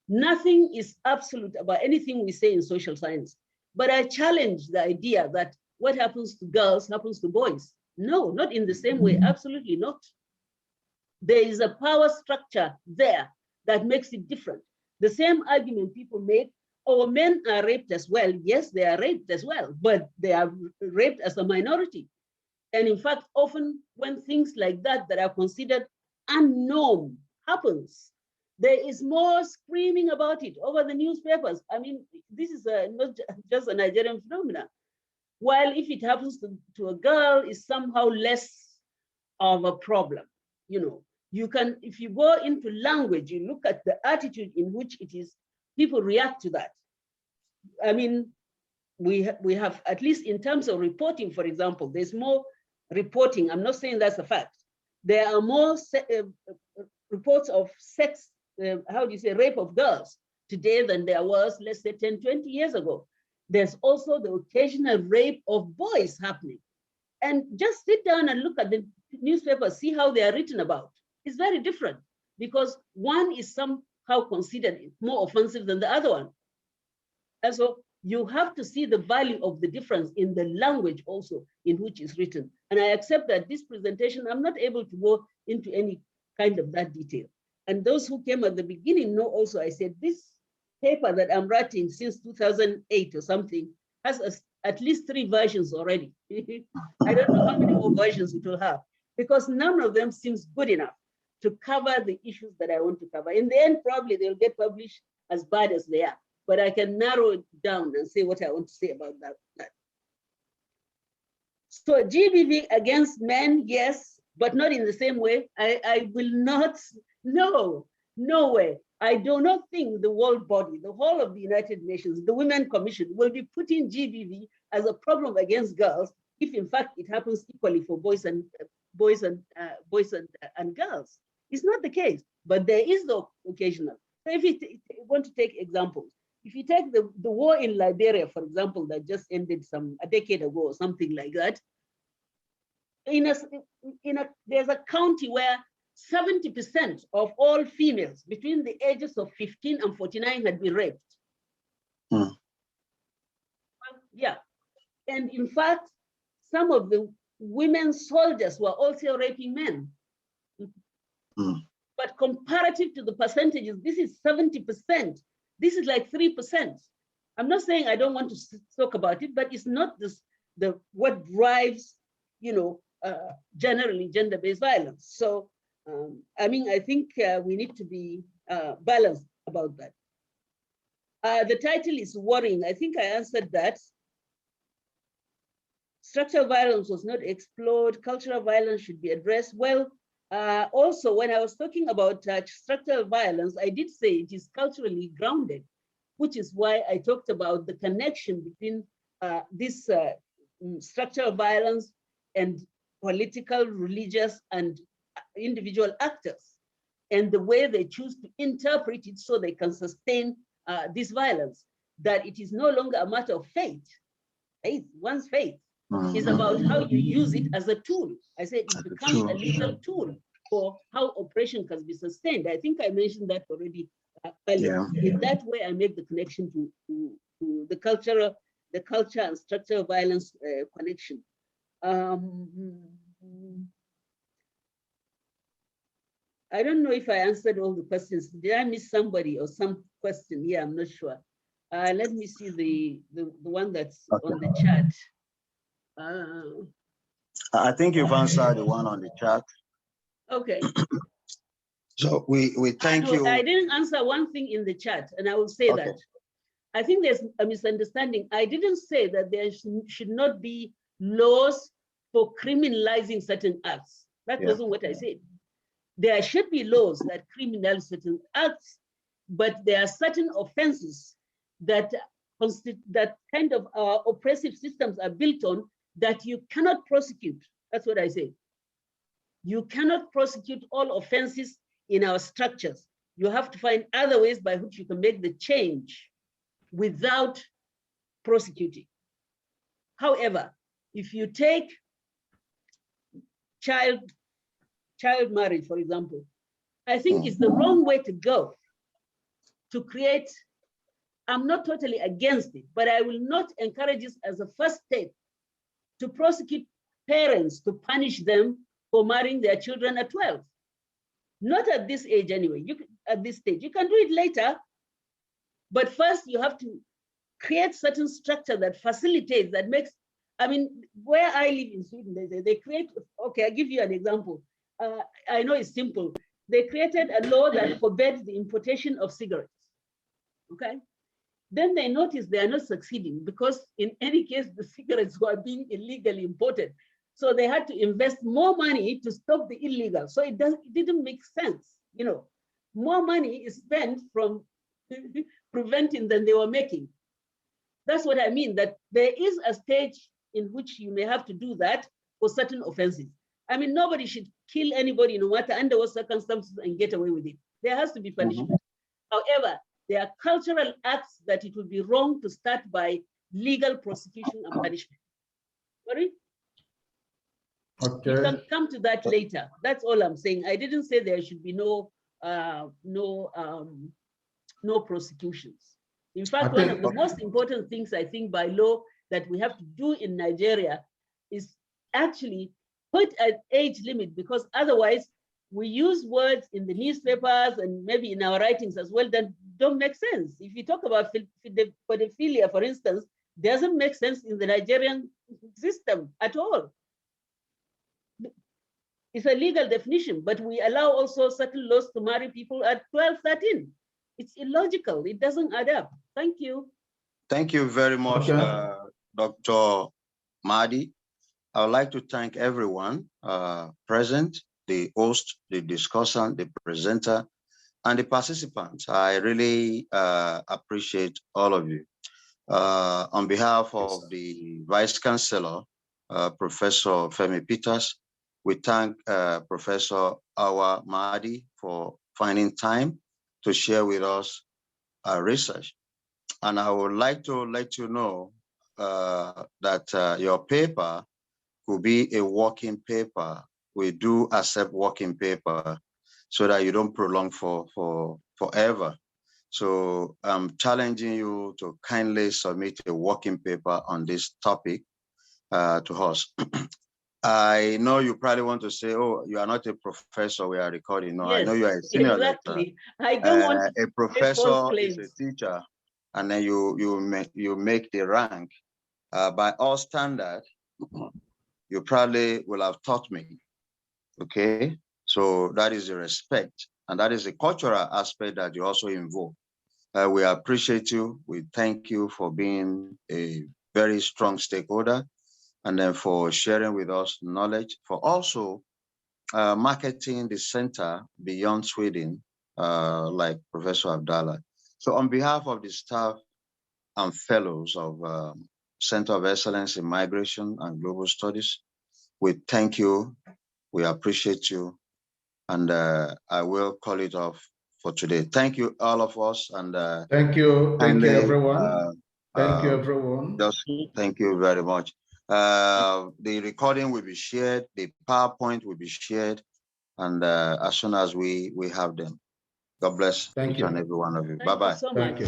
Nothing is absolute about anything we say in social science, but I challenge the idea that what happens to girls happens to boys. No, not in the same way, absolutely not. There is a power structure there that makes it different. The same argument people make, oh, men are raped as well. Yes, they are raped as well, but they are raped as a minority. And in fact, often when things like that are considered unknown happens, there is more screaming about it over the newspapers. I mean, this is not just a Nigerian phenomenon. While if it happens to a girl, it's somehow less of a problem. You know, you can, if you go into language, you look at the attitude in which it is, people react to that. I mean, we have, at least in terms of reporting, for example, there's more reporting. I'm not saying that's a fact. There are more reports of sex, how do you say, rape of girls today than there was, let's say, 10, 20 years ago. There's also the occasional rape of boys happening. And just sit down and look at the newspapers, see how they are written about. It's very different because one is somehow considered more offensive than the other one. And so you have to see the value of the difference in the language also in which it's written. And I accept that this presentation, I'm not able to go into any kind of that detail. And those who came at the beginning know also, I said, this paper that I'm writing since 2008 or something has at least 3 versions already. I don't know how many more versions it will have, because none of them seems good enough to cover the issues that I want to cover. In the end, probably they'll get published as bad as they are, but I can narrow it down and say what I want to say about that. So GBV against men, yes, but not in the same way. I will not, no way. I do not think the world body, the whole of the United Nations, the Women Commission will be putting GBV as a problem against girls if in fact it happens equally for boys and girls. It's not the case, but there is the occasional. So if you want to take examples, if you take the war in Liberia, for example, that just ended a decade ago or something like that, there's a county where 70% of all females between the ages of 15 and 49 had been raped. Well, yeah. And in fact, some of the women soldiers were also raping men. But comparative to the percentages, this is 70%. This is like 3%. I'm not saying I don't want to talk about it, but it's not what drives, generally gender-based violence. So, I mean, I think we need to be balanced about that. The title is worrying. I think I answered that. Structural violence was not explored. Cultural violence should be addressed. Well, also, when I was talking about structural violence, I did say it is culturally grounded, which is why I talked about the connection between this structural violence and political, religious, and individual actors, and the way they choose to interpret it so they can sustain this violence, that it is no longer a matter of faith. One's faith is about how you use it as a tool. I said it becomes a legal tool for how oppression can be sustained. I think I mentioned that already earlier. In that way, I make the connection to the culture and structural violence connection. I don't know if I answered all the questions. Did I miss somebody or some question? Yeah, I'm not sure. Let me see the one that's on the chat. I think you've answered the one on the chat. Okay. So we thank you. I didn't answer one thing in the chat, and I will say that. I think there's a misunderstanding. I didn't say that there should not be laws for criminalizing certain acts. That wasn't what I said. There should be laws that criminalize certain acts, but there are certain offenses that kind of oppressive systems are built on that you cannot prosecute. That's what I say. You cannot prosecute all offenses in our structures. You have to find other ways by which you can make the change without prosecuting. However, if you take child marriage, for example, I think it's the wrong way to go to create. I'm not totally against it, but I will not encourage this as a first step to prosecute parents to punish them for marrying their children at 12. Not at this age anyway, at this stage. You can do it later, but first you have to create certain structure that facilitates, that makes, I mean, where I live in Sweden, they create, okay, I'll give you an example. I know it's simple. They created a law that forbids the importation of cigarettes, okay? Then they noticed they are not succeeding because in any case, the cigarettes were being illegally imported. So they had to invest more money to stop the illegal. So it didn't make sense. More money is spent from preventing than they were making. That's what I mean, that there is a stage in which you may have to do that for certain offenses. I mean, nobody should kill anybody, no matter under what circumstances, and get away with it. There has to be punishment. However, there are cultural acts that it would be wrong to start by legal prosecution and punishment. Sorry? Okay. We can come to that later. That's all I'm saying. I didn't say there should be no prosecutions. In fact, one of the most important things I think by law that we have to do in Nigeria is actually put an age limit, because otherwise we use words in the newspapers and maybe in our writings as well that don't make sense. If you talk about pedophilia, for instance, doesn't make sense in the Nigerian system at all. It's a legal definition, but we allow also certain laws to marry people at 12, 13. It's illogical. It doesn't add up. Thank you. Thank you very much, Dr. Mahdi. I would like to thank everyone present, the host, the discussant, the presenter, and the participants. I really appreciate all of you. On behalf of the Vice Chancellor, Professor Femi Peters, we thank Professor Awa Mahdi for finding time to share with us our research. And I would like to let you know that your paper could be a working paper. We do accept working paper so that you don't prolong for forever. So I'm challenging you to kindly submit a working paper on this topic to us. I know you probably want to say, oh, you are not a professor, we are recording. No, yes, I know you are a senior exactly. I don't want a professor is a teacher, and then you make the rank. By all standard, you probably will have taught me, okay? So that is the respect, and that is a cultural aspect that you also invoke. We appreciate you. We thank you for being a very strong stakeholder, and then for sharing with us knowledge, for also marketing the center beyond Sweden, like Professor Abdallah. So on behalf of the staff and fellows of Center of Excellence in Migration and Global Studies, we thank you, we appreciate you, and I will call it off for today. Thank you, all of us, and thank you everyone. Thank you, everyone. Just thank you very much. The recording will be shared, the PowerPoint will be shared, and as soon as we have them. God bless each and every one of you. Bye-bye. Thank you so much. Thank you.